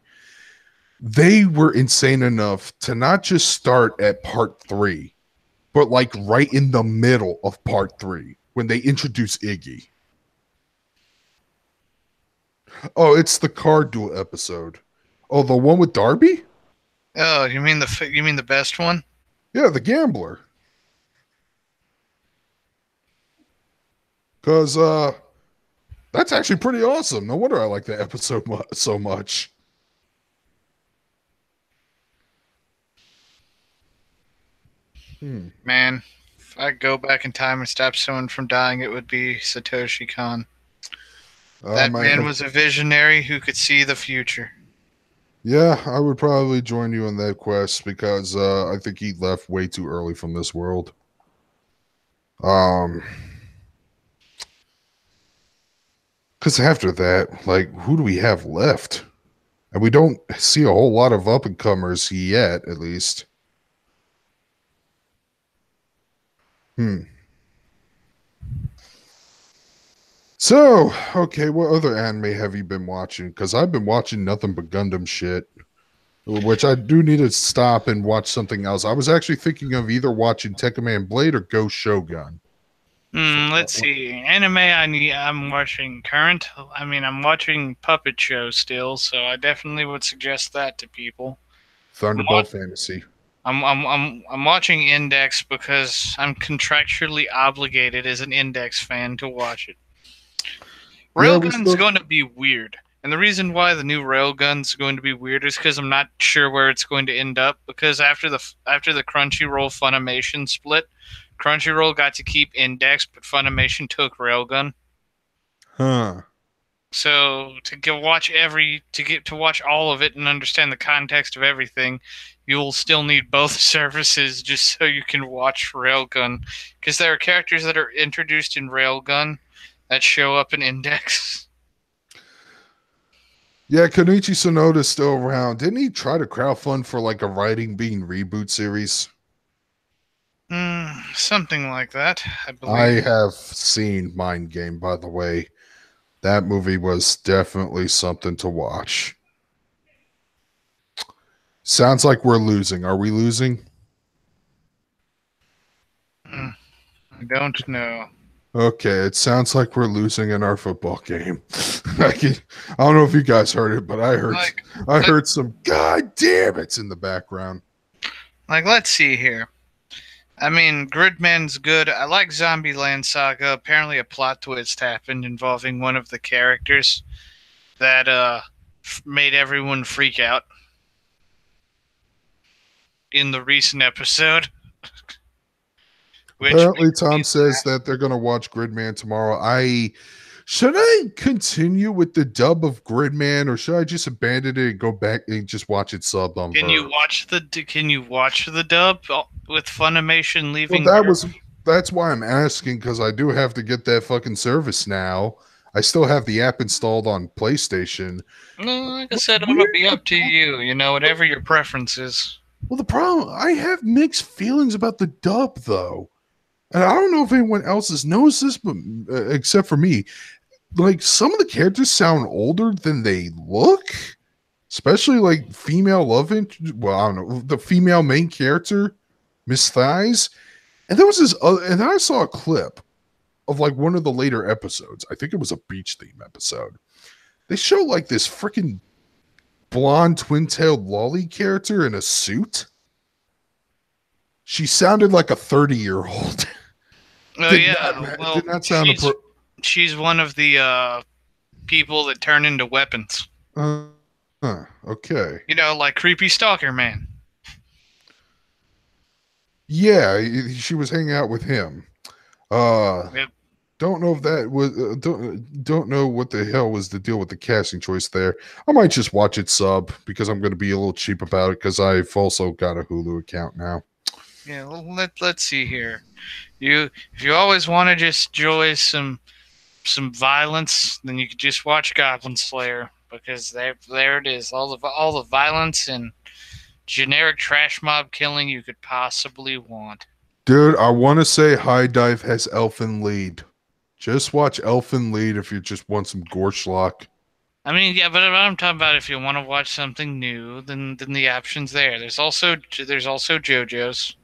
They were insane enough to not just start at part 3, but like right in the middle of part 3 when they introduce Iggy. Oh, it's the car duel episode. Oh, the one with Darby? Oh, you mean the best one? Yeah, the gambler. Because that's actually pretty awesome. No wonder I like that episode so much. Man, if I could go back in time and stop someone from dying, it would be Satoshi Kon. That man was a visionary who could see the future. Yeah, I would probably join you on that quest because I think he left way too early from this world. Because after that, like, who do we have left? And we don't see a whole lot of up and comers yet, at least. So, okay, what other anime have you been watching? Because I've been watching nothing but Gundam shit, which I do need to stop and watch something else. I was actually thinking of either watching Tekkaman Blade or Go Shogun. Let's see. Anime I'm watching current. I mean, I'm watching Puppet Show still, so I definitely would suggest that to people. I'm Thunderbolt Fantasy. I'm watching Index because I'm contractually obligated as an Index fan to watch it. Yeah, we Railgun's still. going to be weird. And the reason why the new Railgun's going to be weird is because I'm not sure where it's going to end up. Because after the Crunchyroll Funimation split, Crunchyroll got to keep Index, but Funimation took Railgun. Huh. So to watch all of it and understand the context of everything, you will still need both services just so you can watch Railgun. Because there are characters that are introduced in Railgun that show up in Index. Yeah, Konichi Sonoda's still around. Didn't he try to crowdfund for like a Writing Bean reboot series? Something like that, I I believe. have seen Mind Game, by the way. That movie was definitely something to watch. Sounds like we're losing. Are we losing? Mm, I don't know. Okay, it sounds like we're losing in our football game. I don't know if you guys heard it, but Like, I let, heard some god damn it's in the background. let's see here. I mean, Gridman's good. I like Zombieland Saga. Apparently, a plot twist happened involving one of the characters that made everyone freak out in the recent episode. Which Apparently, Tom says that they're gonna watch Gridman tomorrow. I should I continue with the dub of Gridman or should I just abandon it and go back and just watch it subbed on Verve? can you watch the dub with Funimation Well, leaving Verve? that's why I'm asking because I do have to get that fucking service now. I still have the app installed on PlayStation. No, like I What's said, it'll weird? be up to you. You know, whatever your preference is. Well, the problem I have mixed feelings about the dub though, and I don't know if anyone else has noticed this, but except for me, like some of the characters sound older than they look, especially like female love interest. Well, I don't know the female main character, Miss Thighs, and there was this other, and then I saw a clip of like one of the later episodes. I think it was a beach theme episode. They show like this freaking blonde twin-tailed lolly character in a suit. She sounded like a 30-year-old. Oh yeah, Did well, not sound she's one of the people that turn into weapons. Okay. You know, like creepy stalker man. Yeah, she was hanging out with him. Uh Yep. don't know if that was don't know what the hell was the deal with the casting choice there. I might just watch it sub because I'm going to be a little cheap about it because I've also got a Hulu account now. Yeah, well, let's see here. If you always want to just enjoy some violence, then you could just watch Goblin Slayer because there it is, all the violence and generic trash mob killing you could possibly want. Dude, I want to say High Dive has Elfin Lead. Just watch Elfin Lead if you just want some gore schlock. I mean, yeah, but I'm talking about if you want to watch something new, then the options there. There's also JoJo's,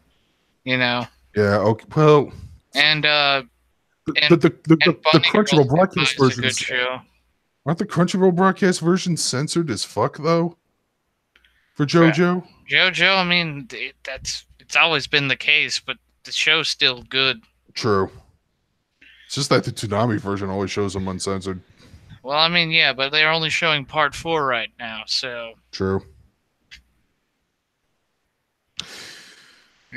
you know, Yeah, okay. Well, and the and the Bunny Girl Crunchyroll broadcast Senpai is a good versions show. aren't the Crunchyroll broadcast versions censored as fuck though for Right. JoJo? JoJo, I mean, it's always been the case, but the show's still good. True. It's just that the Toonami version always shows them uncensored. Well, I mean, yeah, but they're only showing part 4 right now, so True.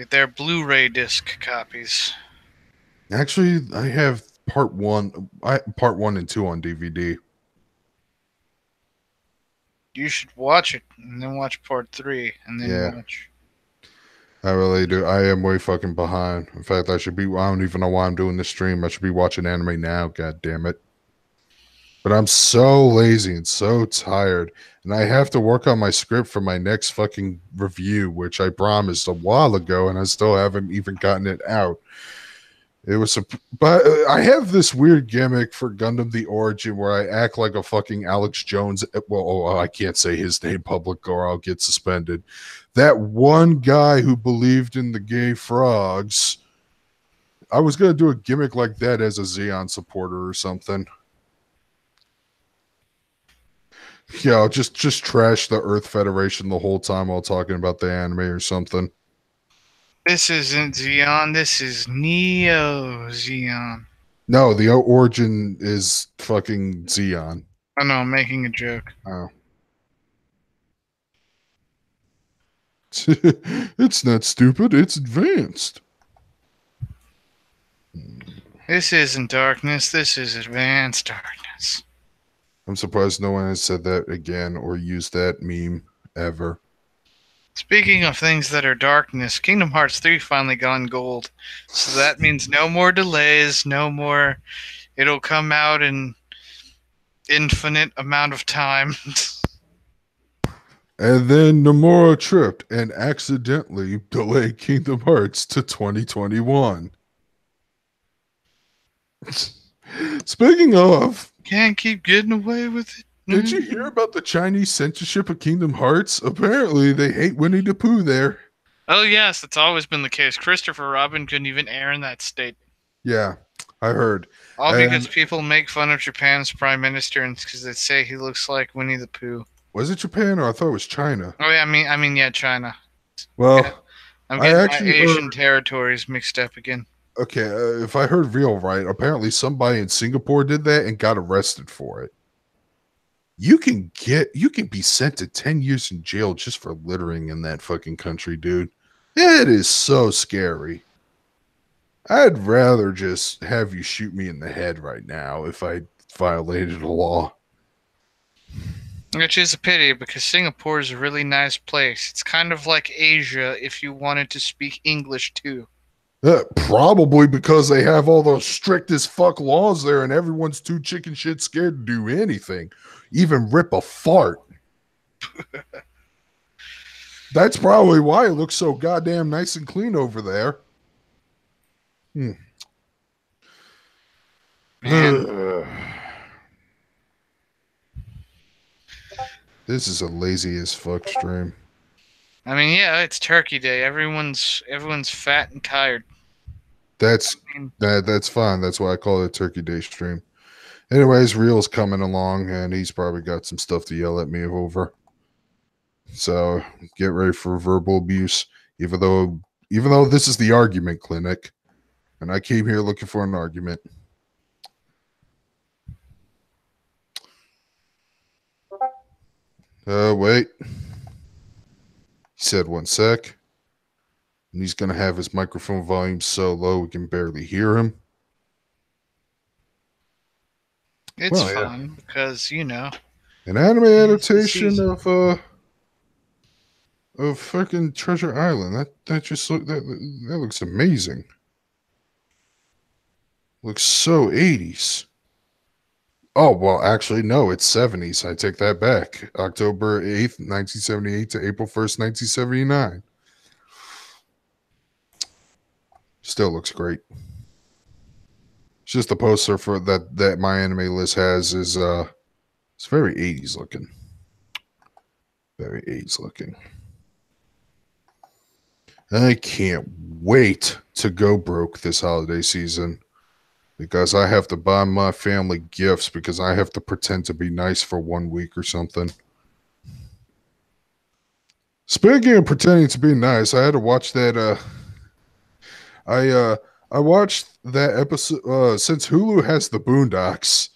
they're Blu-ray disc copies. Actually, I have part one and two on DVD. You should watch it and then watch part 3 and then Yeah, watch. I really do. I am way fucking behind. In fact, I should be. I don't even know why I'm doing this stream. I should be watching anime now. God damn it. But I'm so lazy and so tired. And I have to work on my script for my next fucking review, which I promised a while ago, and I still haven't even gotten it out. It was a, but I have this weird gimmick for Gundam the Origin where I act like a fucking Alex Jones. Well, I can't say his name public or I'll get suspended. That one guy who believed in the gay frogs. I was gonna do a gimmick like that as a Xeon supporter or something. Yeah, I'll just trash the Earth Federation the whole time while talking about the anime or something. This isn't Xeon. This is Neo Xeon. No, the origin is fucking Xeon. I know, I'm making a joke. Oh. It's not stupid, it's advanced. This isn't darkness. This is advanced darkness. I'm surprised no one has said that again or used that meme ever. Speaking of things that are darkness, Kingdom Hearts 3 finally gone gold. So that means no more delays, no more. It'll come out in infinite amount of time. And then Nomura tripped and accidentally delayed Kingdom Hearts to 2021. Speaking of, can't keep getting away with it. Did you hear about the Chinese censorship of Kingdom Hearts? Apparently, they hate Winnie the Pooh there. Oh, yes, that's always been the case. Christopher Robin couldn't even air in that state. Yeah, I heard. All because people make fun of Japan's prime minister and because they say he looks like Winnie the Pooh. Was it Japan or I thought it was China? Oh, yeah, I mean, yeah, China. Well, yeah. I'm getting my Asian territories mixed up again. Okay, if I heard real right, apparently somebody in Singapore did that and got arrested for it. You can be sent to 10 years in jail just for littering in that fucking country, dude. It is so scary. I'd rather just have you shoot me in the head right now if I violated a law. Which is a pity because Singapore is a really nice place. It's kind of like Asia if you wanted to speak English too. Probably because they have all those strict as fuck laws there and everyone's too chicken shit scared to do anything. Even rip a fart. That's probably why it looks so goddamn nice and clean over there. This is a lazy as fuck stream. I mean, yeah, it's Turkey Day. Everyone's fat and tired. That's fine. That's why I call it a Turkey Day stream. Anyways, Real's coming along, and he's probably got some stuff to yell at me over. So get ready for verbal abuse. Even though this is the argument clinic, and I came here looking for an argument. Wait. He said 1 sec. And he's going to have his microphone volume so low we can barely hear him. It's fun because, you know. An anime adaptation of fucking Treasure Island. That just that looks amazing. Looks so 80s. Oh, well, actually, no, it's 70s. I take that back. October 8th, 1978 to April 1st, 1979. Still looks great. It's just the poster for that my anime list has is it's very 80s looking. Very 80s looking. I can't wait to go broke this holiday season because I have to buy my family gifts because I have to pretend to be nice for 1 week or something. Speaking of pretending to be nice, I had to watch that I watched that episode since Hulu has the Boondocks.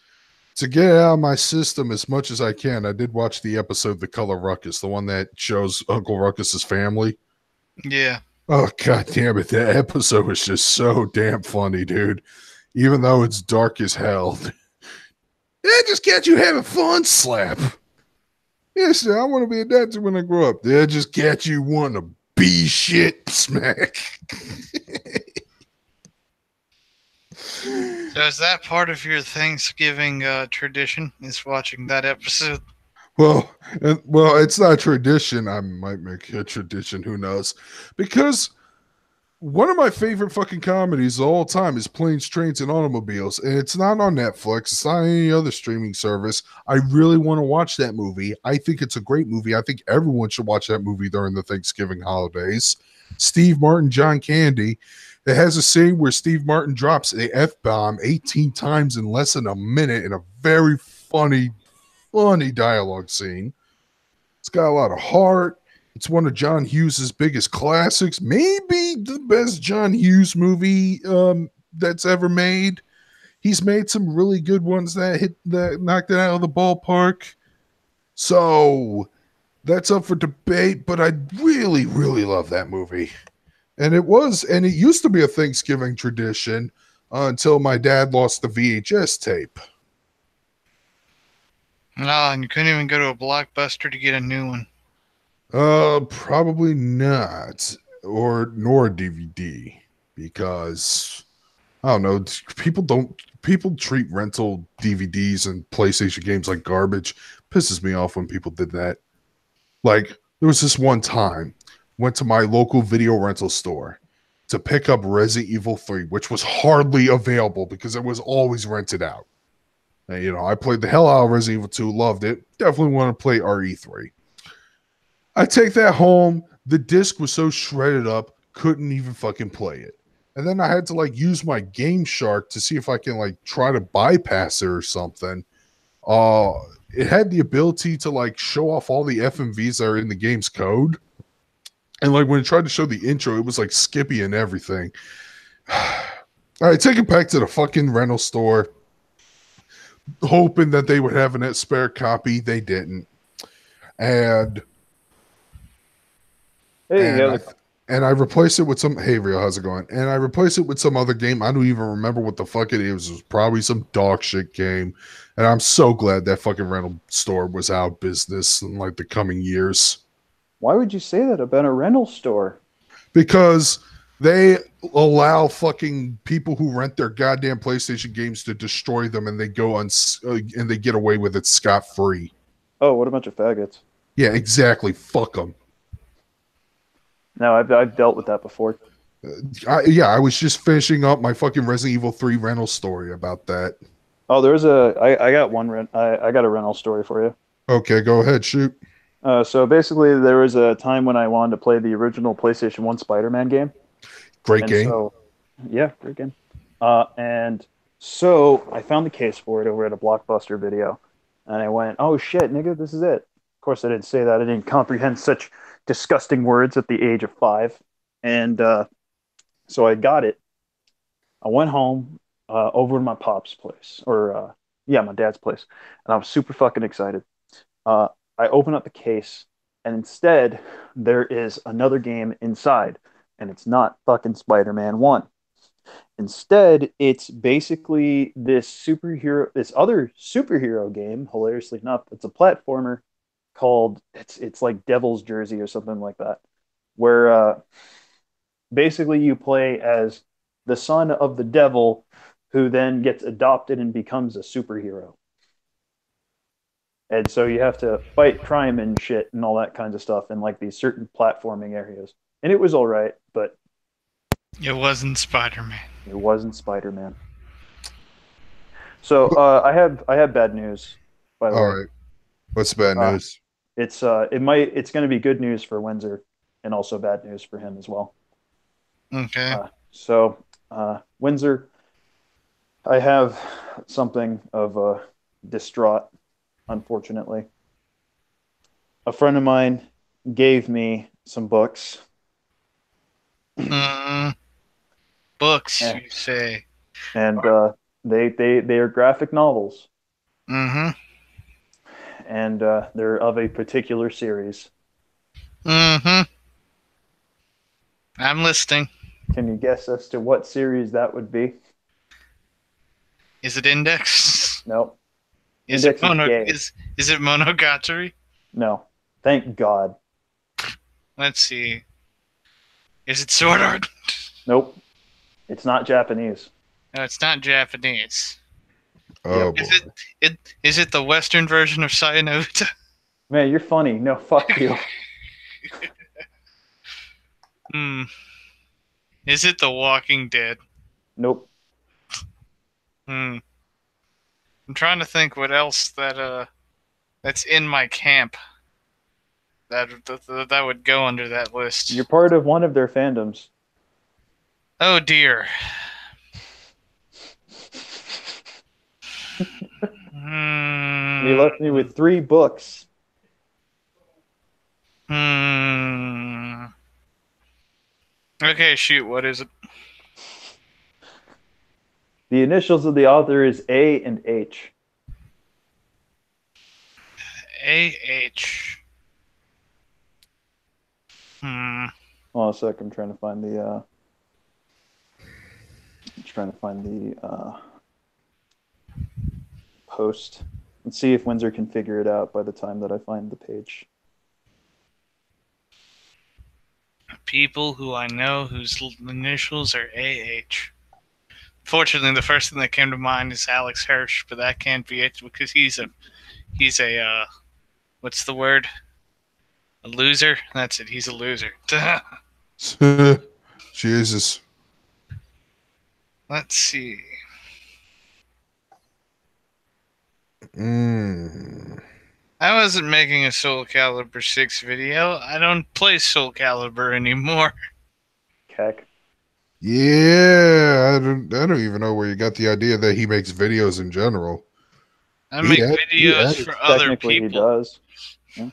To get it out of my system as much as I can, I did watch the episode The Color Ruckus, the one that shows Uncle Ruckus's family. Yeah. Oh, god damn it. That episode was just so damn funny, dude. Even though it's dark as hell. That just gets you having fun, slap. Yes, I want to be a dancer when I grow up. That just gets you wanting to be shit, smack. So is that part of your Thanksgiving tradition? Is watching that episode? Well, it's not a tradition. I might make a tradition. Who knows? Because One of my favorite fucking comedies of all time is Planes, Trains, and Automobiles, and it's not on Netflix. It's not on any other streaming service. I really want to watch that movie. I think it's a great movie. I think everyone should watch that movie during the Thanksgiving holidays. Steve Martin, John Candy. It has a scene where Steve Martin drops a F bomb 18 times in less than a minute in a very funny dialogue scene. It's got a lot of heart. It's one of John Hughes's biggest classics, maybe the best John Hughes movie that's ever made. He's made some really good ones that knocked it out of the ballpark. So that's up for debate, but I really love that movie. And it used to be a Thanksgiving tradition until my dad lost the VHS tape. No, and you couldn't even go to a Blockbuster to get a new one. Probably not, or nor DVD, because I don't know. People treat rental DVDs and PlayStation games like garbage. Pisses me off when people did that. Like there was this one time, went to my local video rental store to pick up Resident Evil 3, which was hardly available because it was always rented out. And, I played the hell out of Resident Evil 2, loved it. Definitely want to play RE3. I take that home. The disc was so shredded up, couldn't even fucking play it. And then I had to use my Game Shark to see if I can try to bypass it or something. It had the ability to show off all the FMVs that are in the game's code. And when it tried to show the intro, it was skippy and everything. All right, take it back to the fucking rental store, hoping that they would have a spare copy. They didn't. And I replaced it with some. Hey, Rio, how's it going? And I replaced it with some other game. I don't even remember what the fuck it is. It was probably some dog shit game. And I'm so glad that fucking rental store was out of business in the coming years. Why would you say that about a rental store? Because they allow fucking people who rent their goddamn PlayStation games to destroy them, and they and they get away with it scot-free. Oh, what a bunch of faggots! Yeah, exactly. Fuck them. No, I've dealt with that before. I was just finishing up my fucking Resident Evil 3 rental story about that. Oh, I got one I got a rental story for you. Okay, go ahead, shoot. So basically, there was a time when I wanted to play the original PlayStation 1 Spider-Man game. Great game. So, yeah, great game. And so I found the case for it over at a Blockbuster video, and I went, "Oh shit, nigga, this is it." Of course, I didn't say that. I didn't comprehend such disgusting words at the age of 5, and so I got it. I went home over to my pop's place, or my dad's place, and I was super fucking excited. Uh, I open up the case, and instead there is another game inside, and it's not fucking Spider-Man 1. Instead, it's basically this other superhero game. Hilariously enough, it's a platformer called it's like Devil's Jersey or something like that, where basically you play as the son of the devil who then gets adopted and becomes a superhero. And so you have to fight crime and shit and all that kinds of stuff in these certain platforming areas. And it was all right, but it wasn't Spider-Man. It wasn't Spider-Man. So I have bad news. By the way, all right. What's bad news? It's going to be good news for Windsor, and also bad news for him as well. Okay. So Windsor, I have something of a distraught. Unfortunately, a friend of mine gave me some books. Books, you say? And they are graphic novels. Mm-hmm. And they're of a particular series. Mm-hmm. I'm listening. Can you guess as to what series that would be? Is it Index? No. Is it Monogatari? No. Thank God. Let's see. Is it Sword Art? Nope. It's not Japanese. No, it's not Japanese. Oh, yep. Is it the Western version of Sayonara? Man, you're funny. No, fuck you. Is it The Walking Dead? Nope. I'm trying to think what else that's in my camp that would go under that list. You're part of one of their fandoms. Oh dear. You left me with 3 books. Okay, shoot. What is it? The initials of the author is A and H. A-H. Hold on a sec. I'm trying to find the post. Let's see if Windsor can figure it out by the time that I find the page. People who I know whose initials are A-H. Fortunately, the first thing that came to mind is Alex Hirsch, but that can't be it because he's a what's the word? A loser? That's it. He's a loser. Jesus. Let's see. I wasn't making a Soul Calibur 6 video. I don't play Soul Calibur anymore. Keck. Yeah, I don't even know where you got the idea that he makes videos in general. I make videos for other people. He does. Yeah.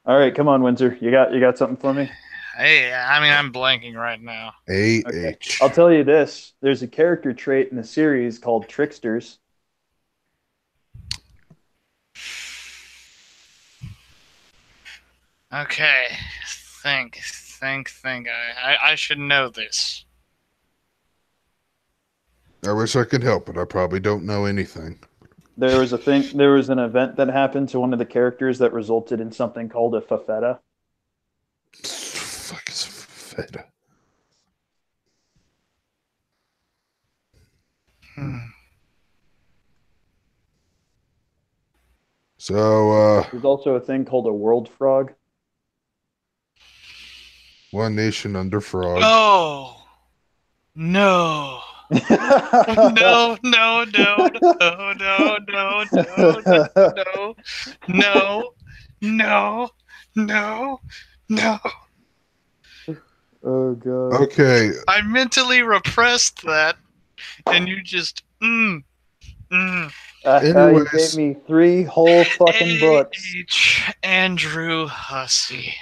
All right, come on, Windsor. You got something for me? Hey, I mean, I'm blanking right now. A-H. Okay. I'll tell you this. There's a character trait in the series called Tricksters. Okay. Think. I should know this. I wish I could help, but I probably don't know anything. There was an event that happened to one of the characters that resulted in something called a fafeta. Fuck is fafeta? So, there's also a thing called a world frog. One nation under frog. Oh no. No. Oh god. Okay. I mentally repressed that, and you just you gave me 3 whole fucking books. Andrew Hussey.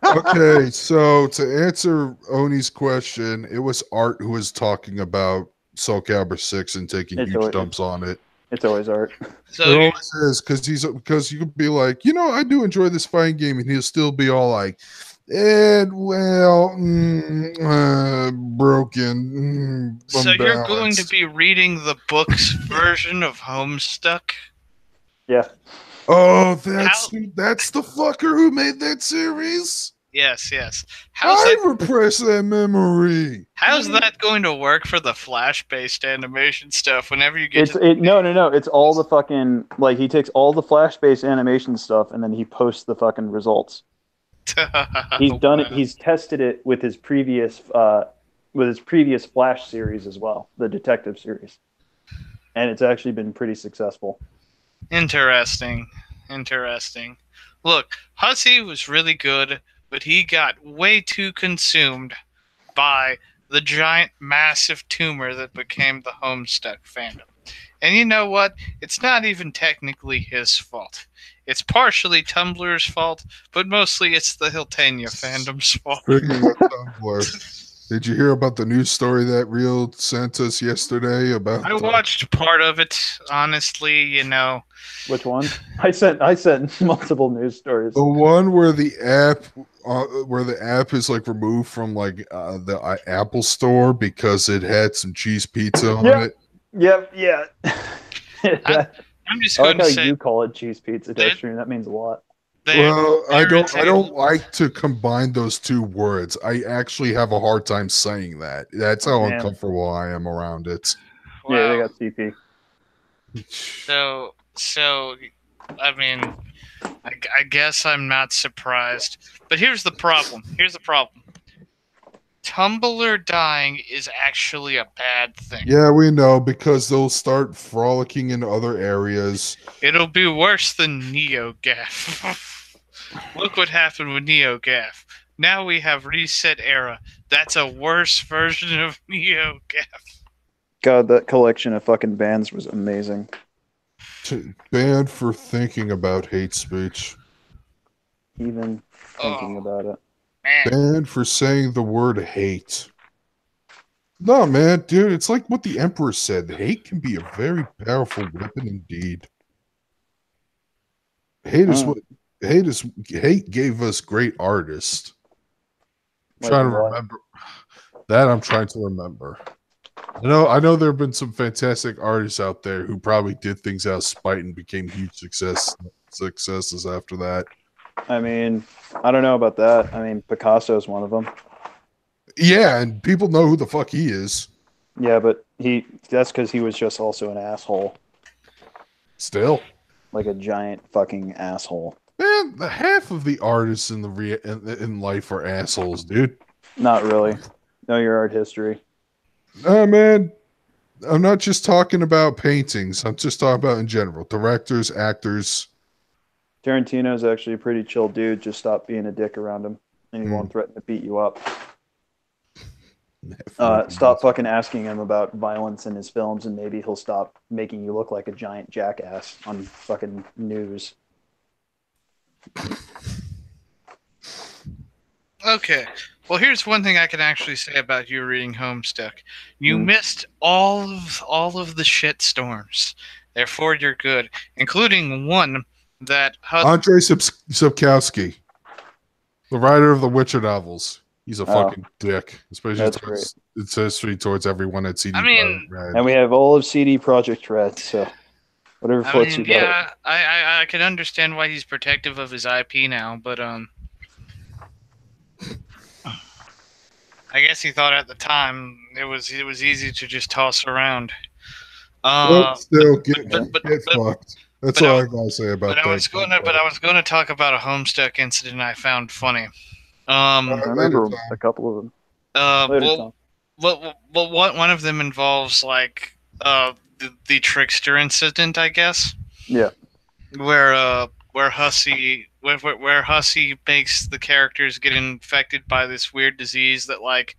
Okay, so to answer Oni's question, it was Art who was talking about Soul Calibur 6 and taking huge dumps on it. It's always Art. So it always is because you could be like, I do enjoy this fighting game, and he'll still be all like, broken. So you're going to be reading the book's version of Homestuck? Yeah. Oh, that's the fucker who made that series? Yes. Repress that memory. How's that going to work for the Flash-based animation stuff whenever you get No. It's all the fucking, like, he takes all the Flash-based animation stuff and then he posts the fucking results. He's done it. He's tested it with his previous Flash series as well, the detective series. And it's actually been pretty successful. Interesting. Look, Hussey was really good, but he got way too consumed by the giant, massive tumor that became the Homestuck fandom. And you know what? It's not even technically his fault. It's partially Tumblr's fault, but mostly it's the Hiltania fandom's fault. Speaking of Tumblr, did you hear about the news story that Real sent us yesterday about? I watched part of it. Honestly, Which one? I sent multiple news stories. The one where the app is like removed from like the Apple Store because it had some cheese pizza on it. Yep. Yeah. I'm just going to say you call it cheese pizza, Darkscream. That means a lot. Well, I don't like to combine those two words. I actually have a hard time saying that. That's how uncomfortable I am around it. Wow. Yeah, they got CP. So I mean, I guess I'm not surprised. But here's the problem. Tumblr dying is actually a bad thing. Yeah, we know, because they'll start frolicking in other areas. It'll be worse than NeoGaf. Look what happened with NeoGaf. Now we have Reset Era. That's a worse version of NeoGaf. God, that collection of fucking bands was amazing. Banned for thinking about hate speech. Even thinking about it. Man. Banned for saying the word hate. No, man, dude, it's like what the Emperor said. Hate can be a very powerful weapon indeed. Hate is what hate gave us great artists. I'm Like trying to what? remember that. I'm trying to remember. I know there have been some fantastic artists out there who probably did things out of spite and became huge successes after that. I mean, I don't know about that. I mean, Picasso's one of them. Yeah, and people know who the fuck he is. Yeah, but that's because he was just also an asshole. Still. Like a giant fucking asshole. Man, the half of the artists in life are assholes, dude. Not really. Know your art history. Man, I'm not just talking about paintings. I'm just talking about in general. Directors, actors. Tarantino's actually a pretty chill dude. Just stop being a dick around him, and he won't threaten to beat you up. Stop fucking asking him about violence in his films, and maybe he'll stop making you look like a giant jackass on fucking news. Okay. Well, here's one thing I can actually say about you reading Homestuck. You missed all of the shit storms. Therefore, you're good, including one that Andrei Sapkowski, the writer of the Witcher novels. He's a fucking dick, especially towards its history towards everyone at CD. I mean, and we have all of CD Projekt Red, so whatever floats your boat. Yeah, I can understand why he's protective of his IP now, but I guess he thought at the time it was easy to just toss around. Still get fucked. That's all I gotta say about that. But I was going to talk about a Homestuck incident I found funny. I remember a couple of them. One of them involves like the trickster incident, I guess. Yeah. Where Hussey makes the characters get infected by this weird disease that like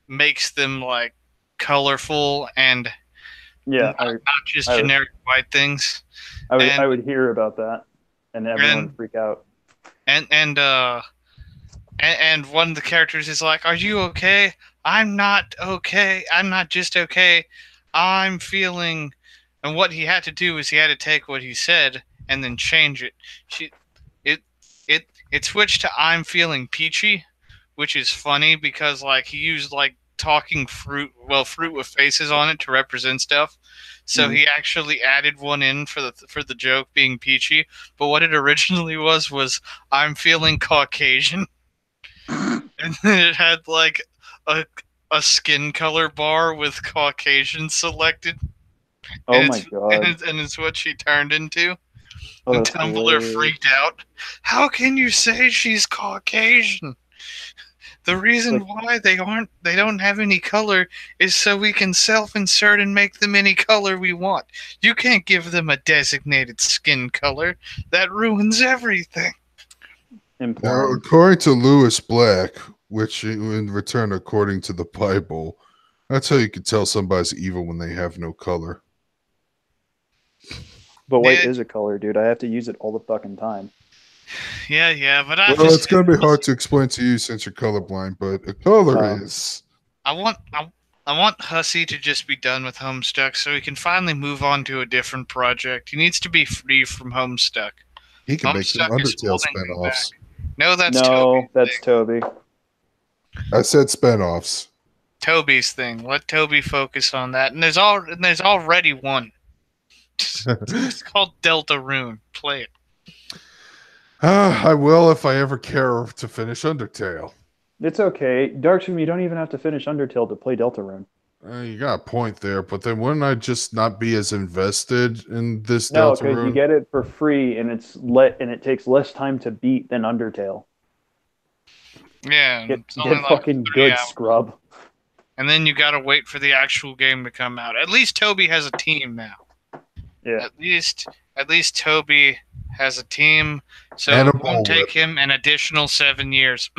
makes them like colorful and not just generic white things. I would hear about that, and everyone would freak out. And one of the characters is like, "Are you okay? I'm not okay. I'm not just okay. I'm feeling." And what he had to do is he had to take what he said and then change it. It switched to "I'm feeling peachy," which is funny because like he used like talking fruit with faces on it to represent stuff. So he actually added one in for the joke being peachy. But what it originally was "I'm feeling Caucasian," and then it had like a skin color bar with Caucasian selected. Oh my god! And it's what she turned into. Oh, and Tumblr freaked out. How can you say she's Caucasian? The reason why they don't have any color is so we can self-insert and make them any color we want. You can't give them a designated skin color. That ruins everything. Now, according to Lewis Black, which in return, according to the Bible, that's how you can tell somebody's evil when they have no color. But white is a color, dude. I have to use it all the fucking time. Yeah, but it's gonna be hard to explain to you since you're colorblind. But a color is. I want Hussey to just be done with Homestuck so he can finally move on to a different project. He needs to be free from Homestuck. He can make some Undertale spinoffs. No, that's Toby. I said spinoffs. Toby's thing. Let Toby focus on that. And there's already one. It's called Deltarune. Play it. I will if I ever care to finish Undertale. It's okay. Darkscream, you don't even have to finish Undertale to play Deltarune. You got a point there, but then wouldn't I just not be as invested in this No, because you Deltarune? get it for free, and it takes less time to beat than Undertale. Yeah, Get it's only get like fucking 3 good, hours. scrub. And then you gotta wait for the actual game to come out. At least Toby has a team now. Yeah. At least Toby has a team, so And a it won't take bullwhip. him an additional 7 years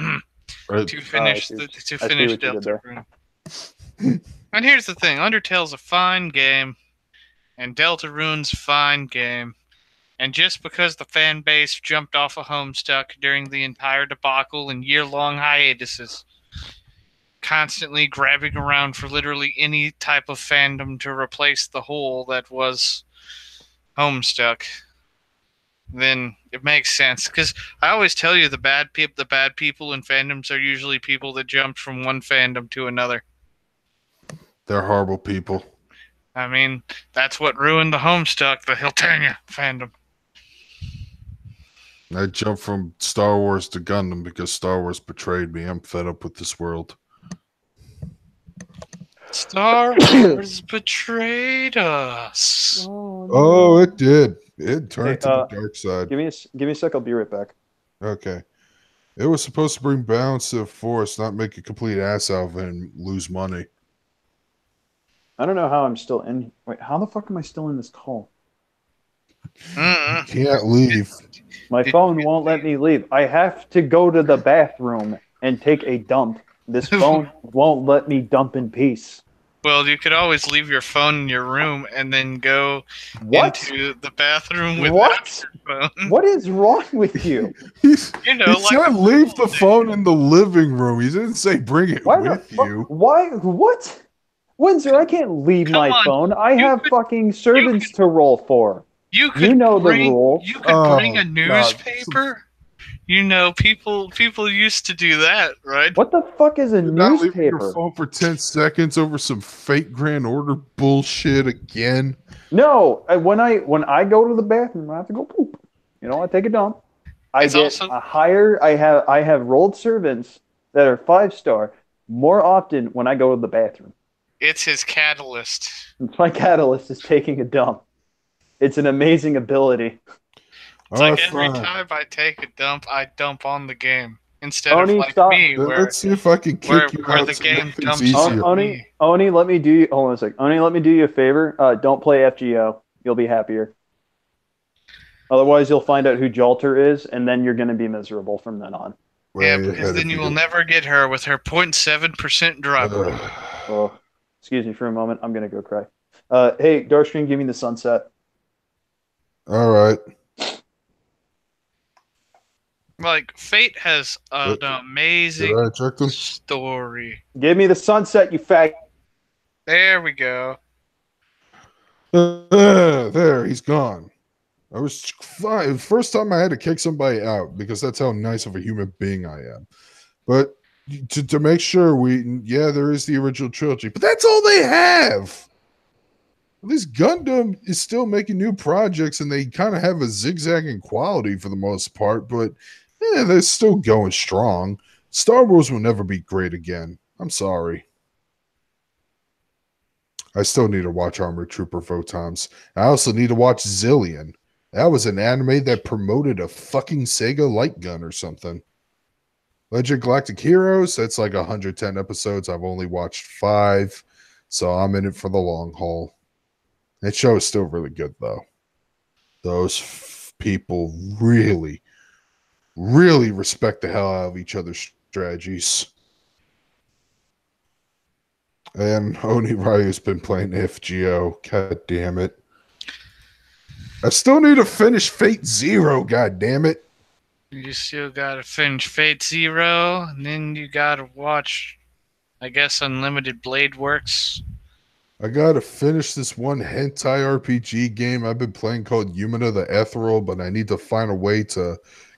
Right? to I finish see. to I see finish what you did there. Deltarune. And here's the thing: Undertale's a fine game, and Deltarune's a fine game. And just because the fan base jumped off of Homestuck during the entire debacle and year-long hiatuses, constantly grabbing around for literally any type of fandom to replace the hole that was Homestuck, then it makes sense. Because I always tell you, the bad people in fandoms are usually people that jumped from one fandom to another. They're horrible people. I mean, that's what ruined the Homestuck, the Hiltania fandom. I jumped from Star Wars to Gundam because Star Wars betrayed me. I'm fed up with this world. Star Wars betrayed us. Oh, it did. It turned to the dark side. Give me a sec. I'll be right back. Okay. It was supposed to bring balance to the force, not make a complete ass out of it and lose money. I don't know how I'm still in. Wait, how the fuck am I still in this call? You can't leave. My phone won't let me leave. I have to go to the bathroom and take a dump. This phone won't let me dump in peace. Well, you could always leave your phone in your room and then go into the bathroom with your phone. What is wrong with you? He said leave the phone in the living room. He didn't say bring it with you. Why? What? Windsor, I can't leave my phone. I have fucking servants to roll for. You know the rule. You could bring a newspaper. You know, people used to do that, right? What the fuck is a You're not leaving your newspaper? phone for 10 seconds over some fake Grand Order bullshit again. No, when I go to the bathroom, I have to go poop. You know, I take a dump. I have rolled servants that are 5-star more often when I go to the bathroom. It's his catalyst. My catalyst is taking a dump. It's an amazing ability. It's like every time I take a dump, I dump on the game. Instead of like stop. me, where let's see if I can kick you where out the to game make things dumps easier. on me. Oni, let me do you. Hold on a sec. Oni, let me do you a favor. Don't play FGO. You'll be happier. Otherwise, you'll find out who Jalter is, and then you're going to be miserable from then on. Yeah, because then you will never get her with her 0.7% drop rate. Oh, excuse me for a moment. I'm going to go cry. Hey, Darkscream, give me the sunset. All right. Like, Fate has an amazing story. Give me the sunset, you fag. There we go. There, he's gone. I was fine. First time I had to kick somebody out because that's how nice of a human being I am. But to make sure there is the original trilogy, but that's all they have. At least Gundam is still making new projects and they kind of have a zigzagging quality for the most part, but yeah, they're still going strong. Star Wars will never be great again. I'm sorry. I still need to watch Armored Trooper Photons. I also need to watch Zillion. That was an anime that promoted a fucking Sega light gun or something. Legend Galactic Heroes, that's like 110 episodes. I've only watched 5, so I'm in it for the long haul. That show is still really good, though. Those people really, really respect the hell out of each other's strategies. And Oni Ryu's been playing FGO. God damn it. I still need to finish Fate Zero, god damn it. You still gotta finish Fate Zero, and then you gotta watch, I guess, Unlimited Blade Works. I gotta finish this one hentai RPG game I've been playing called Yumina the Ethereal, but I need to find a way to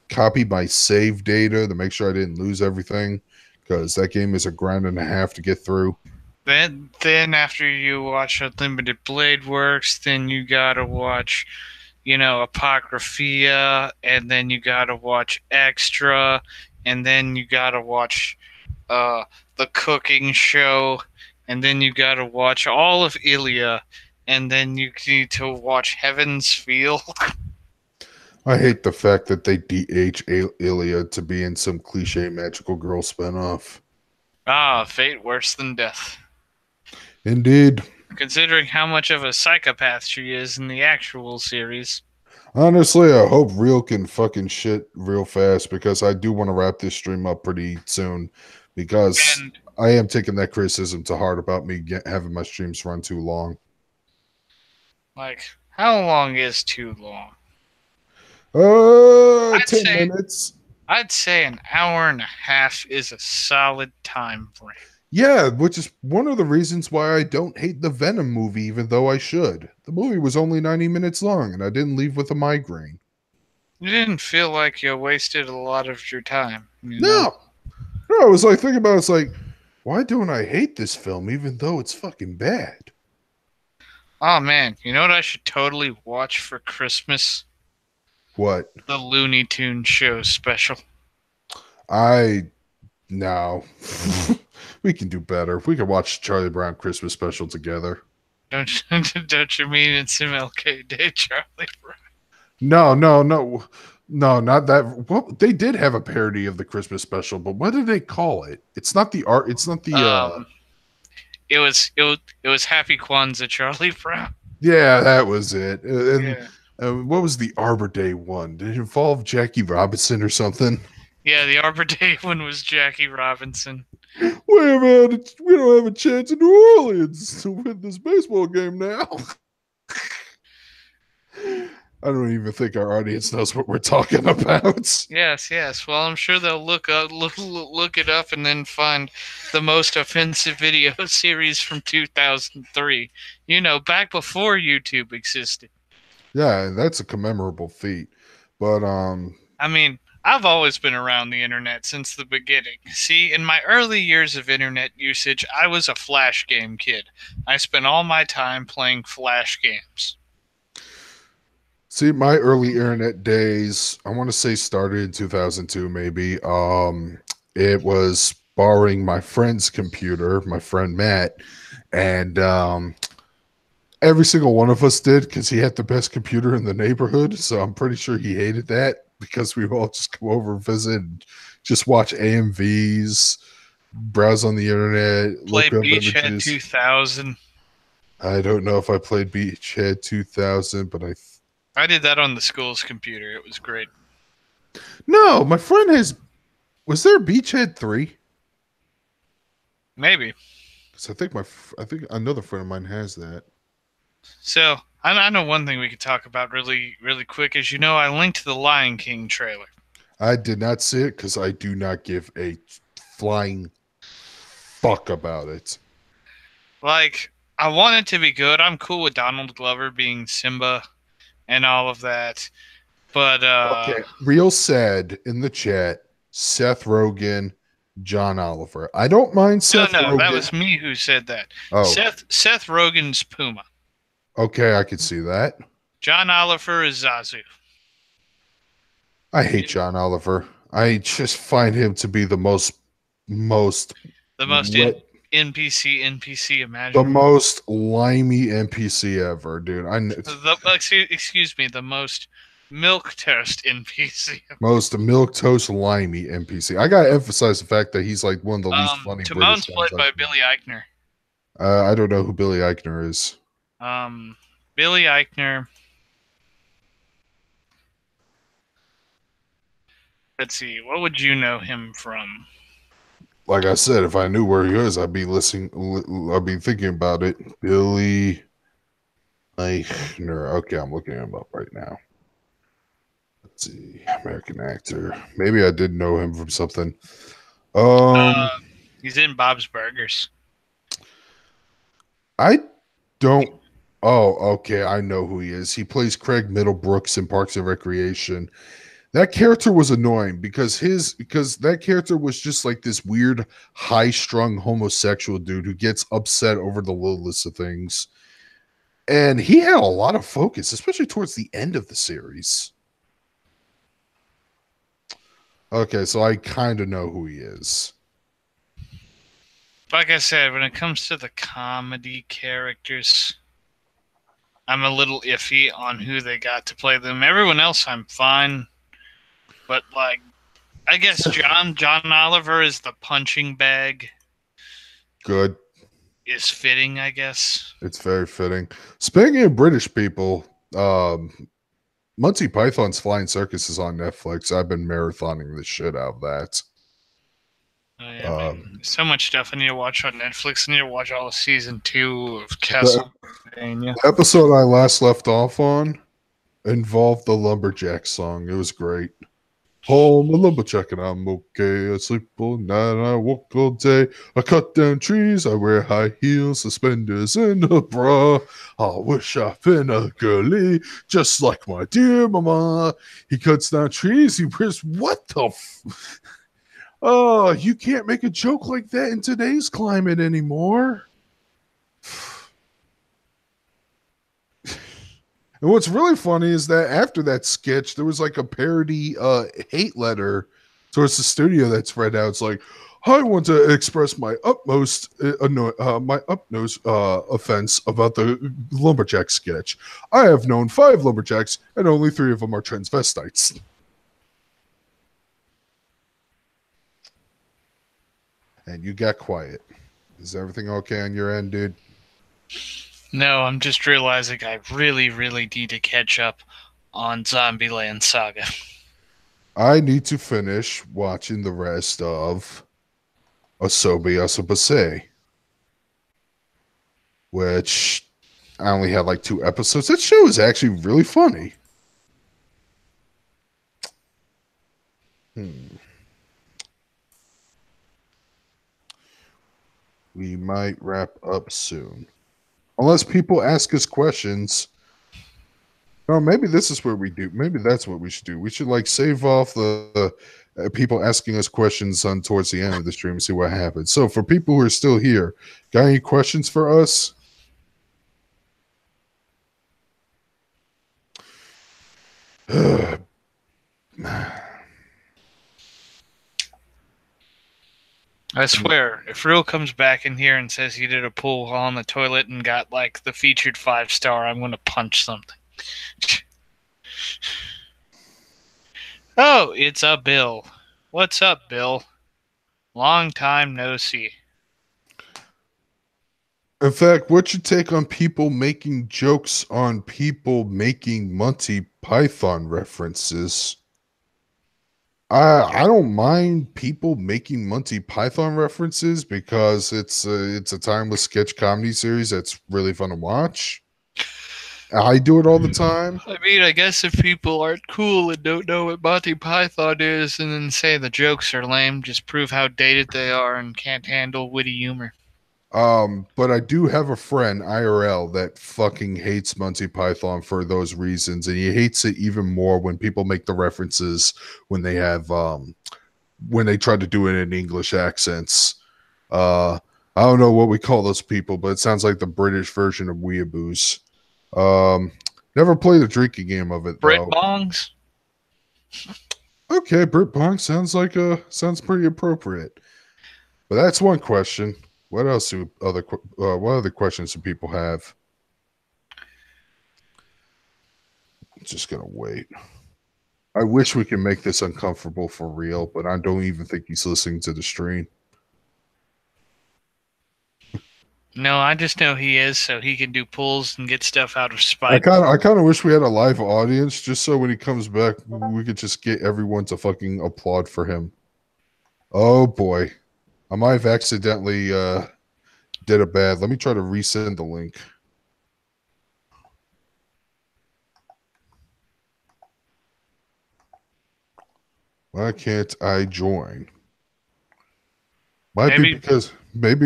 copy my save data to make sure I didn't lose everything, because that game is a grind and a half to get through. Then after you watch Unlimited Blade Works, then you gotta watch, Apocrypha, and then you gotta watch Extra, and then you gotta watch the cooking show, and then you gotta watch all of Ilya, and then you need to watch Heaven's Feel. I hate the fact that they DH Ilya to be in some cliche magical girl spinoff. Ah, fate worse than death. Indeed. Considering how much of a psychopath she is in the actual series. Honestly, I hope Real can fucking shit real fast because I do want to wrap this stream up pretty soon because And, I am taking that criticism to heart about me having my streams run too long. like, how long is too long? 10 minutes. I'd say an hour and a half is a solid time frame. Yeah, which is one of the reasons why I don't hate the Venom movie, even though I should. The movie was only 90 minutes long, and I didn't leave with a migraine. You didn't feel like you wasted a lot of your time, you know? No, I was like thinking about it, it's like, why don't I hate this film, even though it's fucking bad? Oh man, you know what I should totally watch for Christmas? What? The Looney Tunes show special. No. We can do better. We can watch Charlie Brown Christmas special together. Don't you mean it's MLK Day, Charlie Brown? No, not that. Well, they did have a parody of the Christmas special, but what did they call it? It's not the art. It's not the. It was Happy Kwanzaa, Charlie Brown. Yeah, that was it. Yeah. What was the Arbor Day one? Did it involve Jackie Robinson or something? Yeah, the Arbor Day one was Jackie Robinson. We don't have a chance in New Orleans to win this baseball game now. I don't even think our audience knows what we're talking about. Yes. Well, I'm sure they'll look it up and then find the most offensive video series from 2003. You know, back before YouTube existed. Yeah, that's a commemorable feat. But I mean, I've always been around the internet since the beginning. See, in my early years of internet usage, I was a Flash game kid. I spent all my time playing Flash games. See, my early internet days, I want to say started in 2002, maybe. It was borrowing my friend's computer, my friend Matt, and every single one of us did because he had the best computer in the neighborhood. So I'm pretty sure he hated that because we all just come over and visit and just watch AMVs, browse on the internet, Play look up Beachhead images. 2000. I don't know if I played Beachhead 2000, but I did that on the school's computer. It was great. No, my friend has. Was there Beachhead 3? Maybe. Because I think another friend of mine has that. So I know one thing we could talk about really quick is, you know, I linked the Lion King trailer. I did not see it because I do not give a flying fuck about it. Like, I want it to be good. I'm cool with Donald Glover being Simba and all of that. But okay, real sad in the chat. Seth Rogen, John Oliver. I don't mind Seth Rogen. That was me who said that. Oh. Seth Rogen's Puma. Okay, I could see that. John Oliver is Zazu. I hate John Oliver. I just find him to be the most NPC imaginable. The most limey NPC ever, dude. Excuse me, the most milk toast NPC. Most milk toast limey NPC. I gotta emphasize the fact that he's like one of the least funny. Timon's played by Billy Eichner. I don't know who Billy Eichner is. Billy Eichner. Let's see. What would you know him from? Like I said, if I knew where he was, I'd be listening. I'd be thinking about it. Billy Eichner. Okay, I'm looking him up right now. Let's see, American actor. Maybe I did know him from something. He's in Bob's Burgers. I don't. Oh, okay. I know who he is. He plays Craig Middlebrooks in Parks and Recreation. That character was annoying because that character was just like this weird, high-strung homosexual dude who gets upset over the littlest of things. And he had a lot of focus, especially towards the end of the series. Okay, so I kind of know who he is. like I said, when it comes to the comedy characters, I'm a little iffy on who they got to play them. Everyone else, I'm fine, but like, I guess John Oliver is the punching bag. Good. Is fitting, I guess. It's very fitting. Speaking of British people, Monty Python's Flying Circus is on Netflix. I've been marathoning the shit out of that. Oh, yeah, man. So much stuff I need to watch on Netflix. I need to watch all of season 2 of The Castlevania. episode I last left off on involved the Lumberjack song. It was great. Home a lumberjack and I'm okay. I sleep all night and I walk all day. I cut down trees. I wear high heels, suspenders, and a bra. I wish I'd been a girly, just like my dear mama. He cuts down trees. He wears what the Oh, you can't make a joke like that in today's climate anymore. And what's really funny is that after that sketch, there was like a parody hate letter towards the studio that spread out. It's like, I want to express my utmost offense about the lumberjack sketch. I have known 5 lumberjacks, and only 3 of them are transvestites. And you got quiet. Is everything okay on your end, dude? No, I'm just realizing I really, really need to catch up on Zombieland Saga. I need to finish watching the rest of Asobi Asobase, which I only had like 2 episodes. That show is actually really funny. We might wrap up soon. Unless people ask us questions. No, maybe this is what we do. Maybe that's what we should do. We should like save off the people asking us questions on towards the end of the stream and see what happens. So for people who are still here, got any questions for us? I swear, if Real comes back in here and says he did a pull while on the toilet and got like the featured 5-star, I'm gonna punch something. Oh, it's a Bill. What's up, Bill? Long time no see. In fact, what's your take on people making jokes on people making Monty Python references? I don't mind people making Monty Python references because it's a timeless sketch comedy series that's really fun to watch. I do it all the time. I mean, I guess if people aren't cool and don't know what Monty Python is and then say the jokes are lame, just prove how dated they are and can't handle witty humor. But I do have a friend, IRL, that fucking hates Monty Python for those reasons, and he hates it even more when people make the references when they have when they try to do it in English accents. I don't know what we call those people, but it sounds like the British version of weeaboos. Never played a drinking game of it Brit though. bongs? Okay, Brit Bong sounds pretty appropriate. But that's one question. What else do what other questions do people have? Just gonna wait. I wish we could make this uncomfortable for real, but I don't even think he's listening to the stream. No, I just know he is, so he can do pulls and get stuff out of spite. I kind of wish we had a live audience, just so when he comes back, we could just get everyone to fucking applaud for him. Oh boy, I might have accidentally did a bad. Let me try to resend the link. Why can't I join? Maybe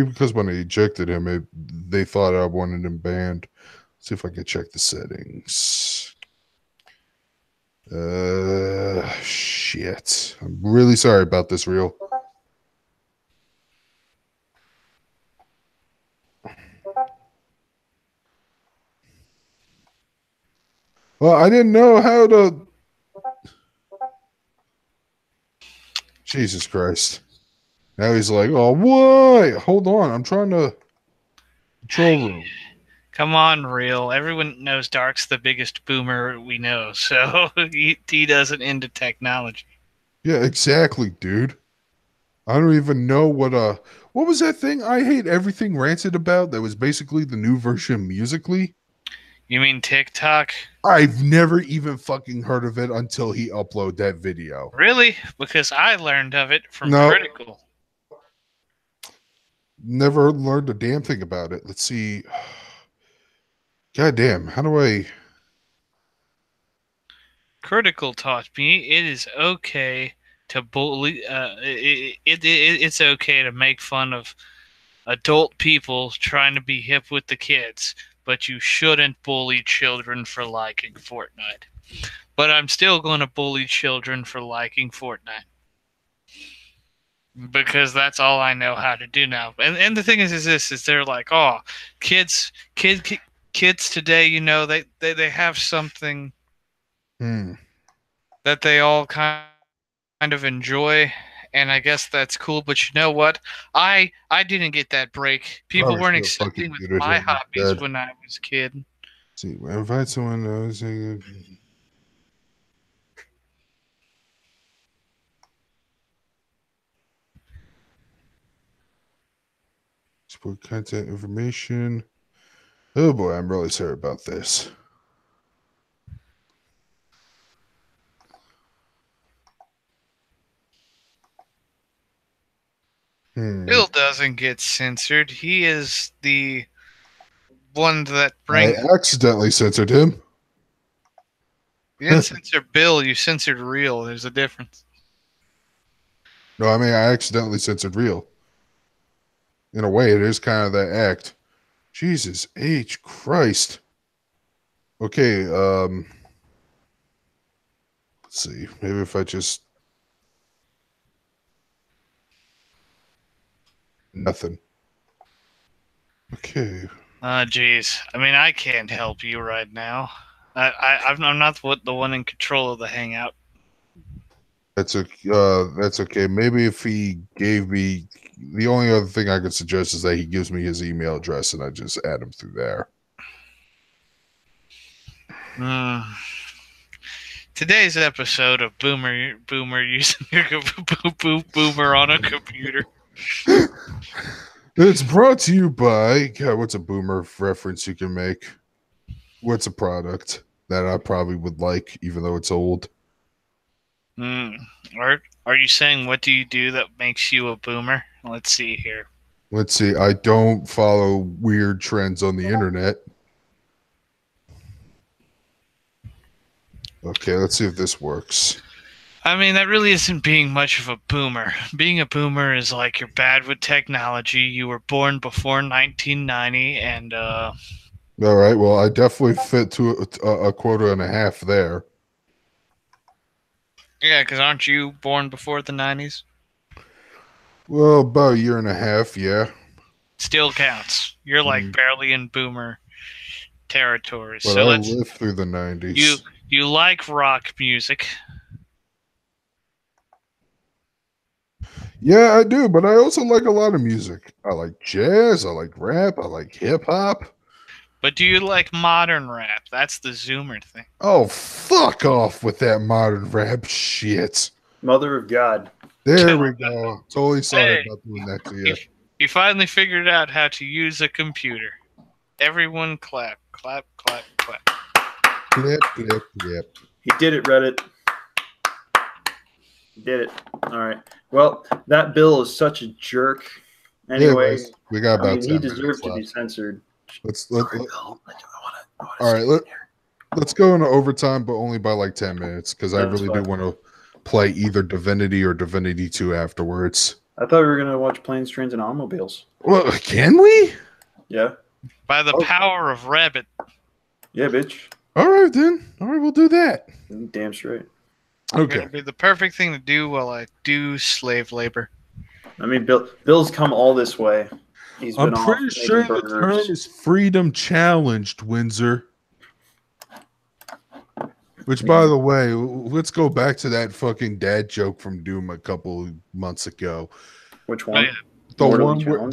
because when I ejected him, they thought I wanted him banned. Let's see if I can check the settings. Shit. I'm really sorry about this, Real. Well, I didn't know how to. Jesus Christ. Now he's like, oh, what? Hold on. I'm trying to control room. Come on, real. Everyone knows Dark's the biggest boomer we know, so he doesn't into technology. Yeah, exactly, dude. I don't even know what was that thing I hate everything ranted about that was basically the new version musically? You mean TikTok? I've never even fucking heard of it until he uploaded that video. Really? Because I learned of it from No, Critical. never learned a damn thing about it. Let's see. God damn, how do I Critical taught me it is okay to bully. It's okay to make fun of adult people trying to be hip with the kids, but you shouldn't bully children for liking Fortnite. But I'm still going to bully children for liking Fortnite because that's all I know how to do now. And the thing is this: is they're like, oh, kids, kids today, you know, they have something that they all kind of enjoy, and I guess that's cool. But you know what? I didn't get that break. People probably weren't should have fucking accepting with muted my him hobbies instead. when I was a kid. Let's see, invite someone support content information. Oh boy, I'm really sorry about this. Bill doesn't get censored. He is the one that I brings. accidentally censored him. You didn't censor Bill. You censored Real. There's a difference. No, I mean I accidentally censored real. In a way, it is kind of that act. Jesus H Christ. Okay, let's see. Maybe if I just nothing. Okay. Jeez. I mean, I can't help you right now. I'm not the one in control of the hangout. That's okay. Maybe if he gave me the only other thing I could suggest is that he gives me his email address and I just add him through there. Today's episode of Boomer using your Boomer on a computer. It's brought to you by God, what's a boomer reference you can make? What's a product that I probably would like, even though it's old? Are you saying what do you do that makes you a boomer? Let's see here. Let's see. I don't follow weird trends on the internet. Okay, let's see if this works. I mean, that really isn't being much of a boomer. Being a boomer is like you're bad with technology. You were born before 1990, and all right. Well, I definitely fit to a quota and a half there. Yeah, because aren't you born before the 90s? Well, about a year and a half, yeah. Still counts. You're like barely in boomer territory. But so I lived through the 90s. You like rock music. Yeah, I do, but I also like a lot of music. I like jazz, I like rap, I like hip hop. But do you like modern rap? That's the Zoomer thing. Oh, fuck off with that modern rap shit. Mother of God. There we go. Totally sorry about doing that to you. You finally figured out how to use a computer. Everyone clap, clap, clap, clap. Clip, clip, clip. He did it, Reddit. He did it. All right. Well, that Bill is such a jerk. Anyway, we got about 10 he deserved to left. be censored. All right, let's go into overtime, but only by like 10 minutes because I really do want to play either Divinity or Divinity 2 afterwards. I thought we were going to watch Planes, Trains, and Automobiles. Well, can we? Yeah. By the power of Rabbit. Yeah, bitch. All right, then. All right, we'll do that. Damn straight. Okay. It'd be the perfect thing to do while I do slave labor. I mean, Bill's come all this way. I'm pretty sure the term is freedom challenged, Windsor. Which, by the way, let's go back to that fucking dad joke from Doom a couple months ago. Which one? The Mortally one where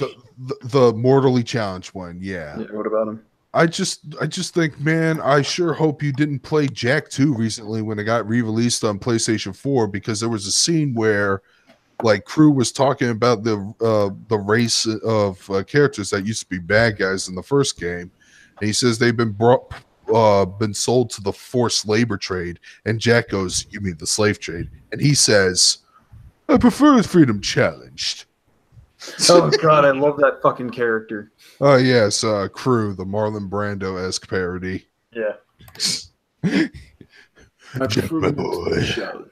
the mortally challenged one, yeah. What about him? I just think, man, I sure hope you didn't play Jack 2 recently when it got re-released on PlayStation 4, because there was a scene where like Crew was talking about the race of characters that used to be bad guys in the first game, and he says they've been sold to the forced labor trade, and Jack goes, "You mean the slave trade?" And he says, "I prefer freedom challenged." Oh god, I love that fucking character. Oh yes, Crew, the Marlon Brando-esque parody. Yeah. Jack, my boy.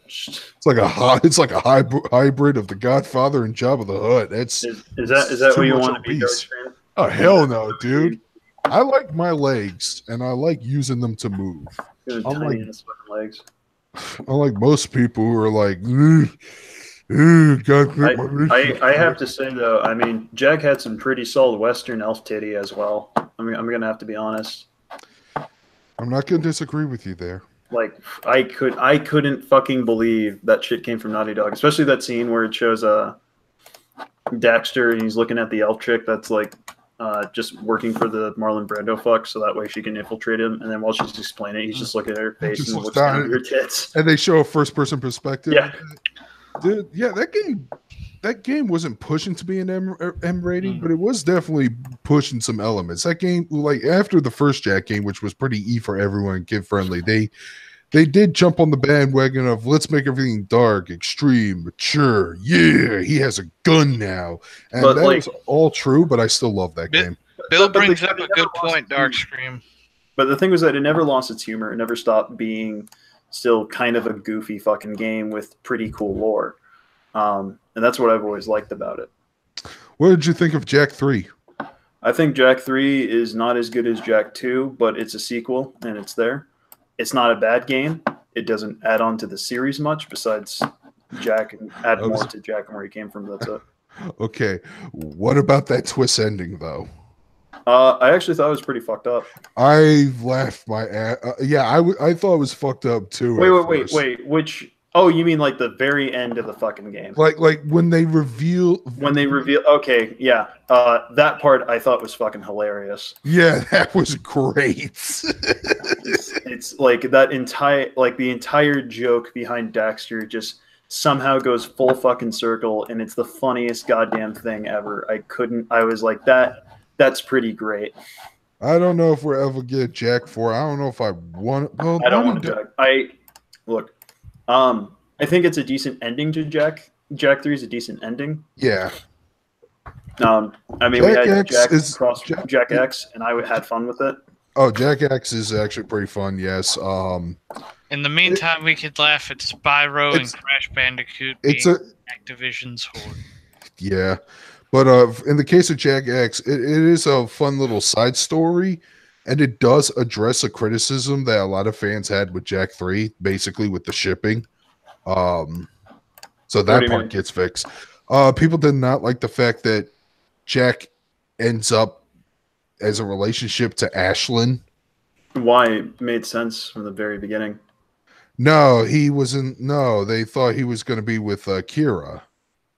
It's like a hybrid of The Godfather and Jabba the Hutt. Is that what you want to be, Darkscream? Oh hell no, dude! I like my legs, and I like using them to move. Legs. Unlike most people who are like, I have to say though, I mean, Jack had some pretty solid Western elf titty as well. I mean, I'm gonna have to be honest. I'm not gonna disagree with you there. Like, I couldn't fucking believe that shit came from Naughty Dog, especially that scene where it shows Daxter and he's looking at the elf chick that's like just working for the Marlon Brando fuck, so that way she can infiltrate him. And then while she's explaining it, he's just looking at her face and looks down at her tits. And they show a first-person perspective. Yeah, dude. Yeah, that game wasn't pushing to be an M rating, but it was definitely pushing some elements. That game, like after the first Jack game, which was pretty E for everyone, kid friendly, they did jump on the bandwagon of let's make everything dark, extreme, mature. Yeah, he has a gun now, and that was all true. But I still love that game. Bill brings up a good point, Darkscream. But the thing was that it never lost its humor. It never stopped being still kind of a goofy fucking game with pretty cool lore. And that's what I've always liked about it. What did you think of Jack 3? I think Jack 3 is not as good as Jack 2, but it's a sequel and it's there. It's not a bad game. It doesn't add on to the series much besides Jack and add more to Jack and where he came from. That's it. Okay. What about that twist ending, though? I actually thought it was pretty fucked up. I laughed my ass. I thought it was fucked up, too. Wait. Which... Oh, you mean like the very end of the fucking game? Like when they reveal... Okay, yeah. That part I thought was fucking hilarious. Yeah, that was great. it's like that the entire joke behind Daxter just somehow goes full fucking circle, and it's the funniest goddamn thing ever. I was like, that's pretty great. I don't know if we'll ever get Jack 4. I don't know if I want... Well, I don't want Jack. Look... I think it's a decent ending to Jack. Jack 3 is a decent ending. Yeah. I mean, we had Jack X, and I had fun with it. Oh, Jack X is actually pretty fun, yes. In the meantime, we could laugh at Spyro and Crash Bandicoot being Activision's horde. Yeah. But in the case of Jack X, it is a fun little side story. And it does address a criticism that a lot of fans had with Jack 3, basically with the shipping. So that part gets fixed. People did not like the fact that Jack ends up as a relationship to Ashlyn. Why? It made sense from the very beginning. No, he wasn't. No, they thought he was going to be with Kira.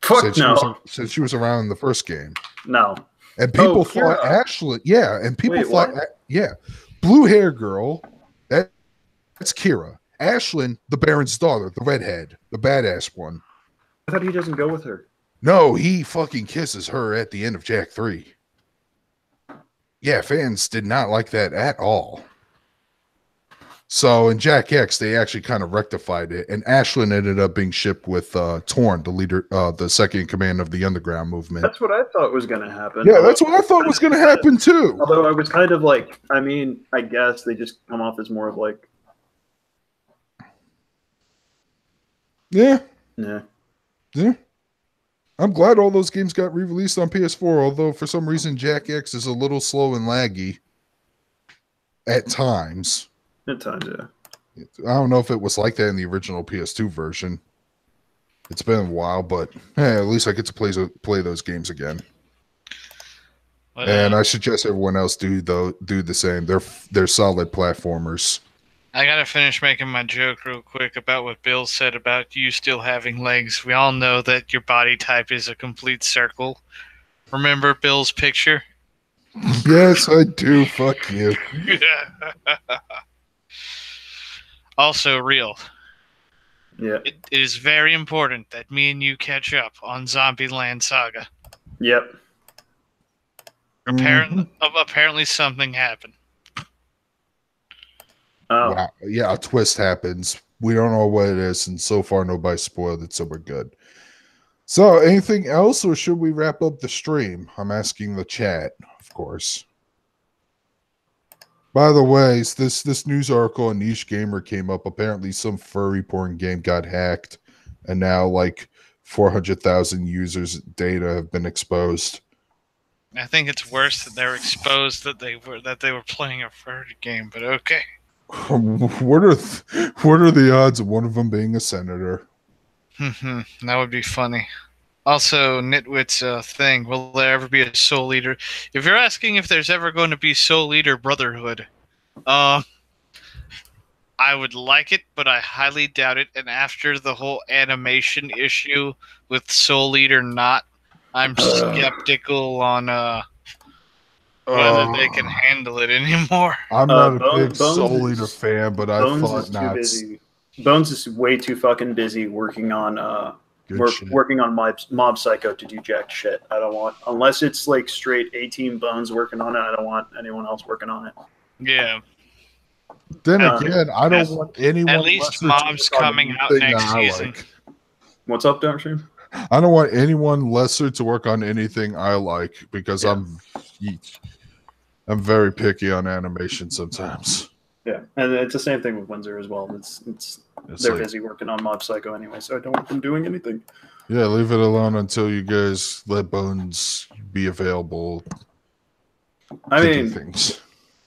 Fuck no. Since she was around in the first game. No. And people thought Ashlyn, and people thought, blue hair girl, that's Kira. Ashlyn, the Baron's daughter, the redhead, the badass one. I thought he doesn't go with her. No, he fucking kisses her at the end of Jack 3. Yeah, fans did not like that at all. So in Jack X, they actually kind of rectified it, and Ashlyn ended up being shipped with Torn, the leader, the second in command of the underground movement. That's what I thought was going to happen. Yeah, that's what I thought was going to happen too. Although I was kind of like, I mean, I guess they just come off as more of like, yeah. I'm glad all those games got re-released on PS4. Although for some reason Jack X is a little slow and laggy at times. At times, yeah. I don't know if it was like that in the original PS2 version. It's been a while, but hey, at least I get to play those games again. And I suggest everyone else do the same. They're solid platformers. I gotta finish making my joke real quick about what Bill said about you still having legs. We all know that your body type is a complete circle. Remember Bill's picture? Yes, I do. Fuck you. Also real. Yeah. It is very important that me and you catch up on Zombieland Saga. Yep. Apparently something happened. Oh. Wow. Yeah, a twist happens. We don't know what it is, and so far nobody spoiled it, so we're good. So, anything else, or should we wrap up the stream? I'm asking the chat, of course. By the way, this news article on Niche Gamer came up. Apparently, some furry porn game got hacked, and now like 400,000 users' data have been exposed. I think it's worse that they're exposed that they were playing a furry game, but okay. What are the odds of one of them being a senator? That would be funny. Also, Nitwit's thing. Will there ever be a Soul Eater? If you're asking if there's ever going to be Soul Eater Brotherhood, I would like it, but I highly doubt it. And after the whole animation issue with Soul Eater not, I'm skeptical on whether they can handle it anymore. I'm not a big Soul Eater fan, but I thought not. Busy. Bones is way too fucking busy working on working on Mob Psycho to do jack shit. I don't want, unless it's like straight 18 Bones working on it, I don't want anyone else working on it. Yeah. Then again, I don't want anyone. At least Mob's coming out next season. Like. What's up, Darkscream? I don't want anyone lesser to work on anything I like, because I'm very picky on animation sometimes. Yeah, and it's the same thing with Windsor as well. They're busy working on Mob Psycho anyway, so I don't want them doing anything. Yeah, leave it alone until you guys let Bones be available. I mean, things.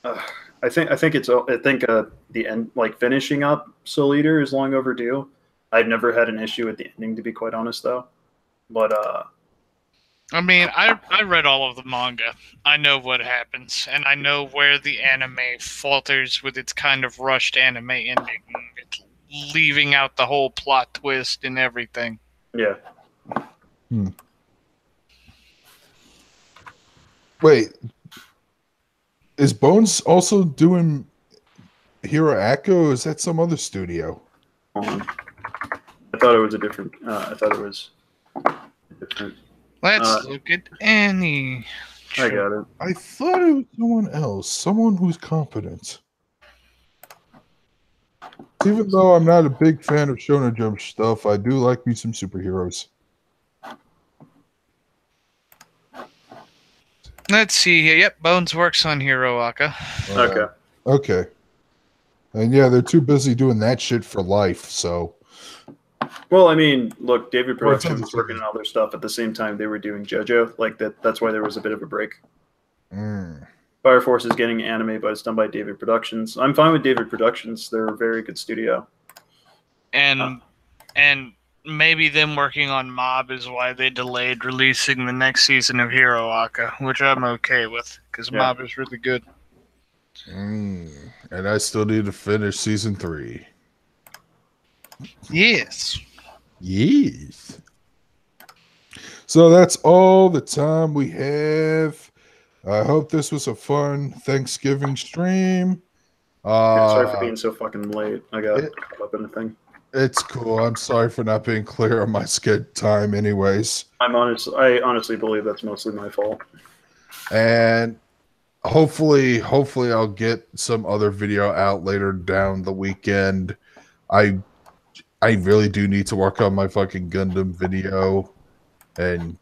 I think the end, like finishing up Soul Eater, is long overdue. I've never had an issue with the ending, to be quite honest, though. But I mean, I read all of the manga. I know what happens, and I know where the anime falters with its kind of rushed anime ending, leaving out the whole plot twist and everything. Yeah. Wait, is Bones also doing Hero Echo? Or is that some other studio? I thought it was a different. I thought it was different. Let's look at Annie. I got it. I thought it was someone else, someone who's competent. Even though I'm not a big fan of Shonen Jump stuff, I do like me some superheroes. Let's see here. Yep, Bones works on Hero Aka. Okay. And yeah, they're too busy doing that shit for life, so. Well, I mean, look, David Productions was working on other stuff at the same time they were doing JoJo. Like that's why there was a bit of a break. Fire Force is getting anime, but it's done by David Productions. I'm fine with David Productions. They're a very good studio. And maybe them working on Mob is why they delayed releasing the next season of Hero Aka, which I'm okay with, because Mob is really good. And I still need to finish season 3. Yes. So that's all the time we have. I hope this was a fun Thanksgiving stream. Sorry for being so fucking late. I got caught up in a thing. It's cool. I'm sorry for not being clear on my schedule time anyways. I honestly believe that's mostly my fault. And hopefully I'll get some other video out later down the weekend. I really do need to work on my fucking Gundam video and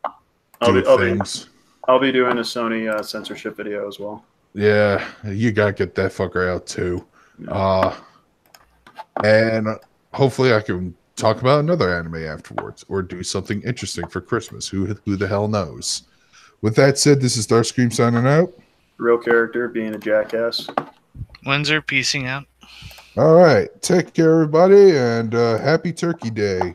things. I'll be doing a Sony censorship video as well. Yeah, you gotta get that fucker out too. Yeah. And hopefully I can talk about another anime afterwards, or do something interesting for Christmas. Who the hell knows? With that said, this is Darkscream signing out. Real character being a jackass. Windsor, peacing out. All right. Take care, everybody, and happy Turkey Day.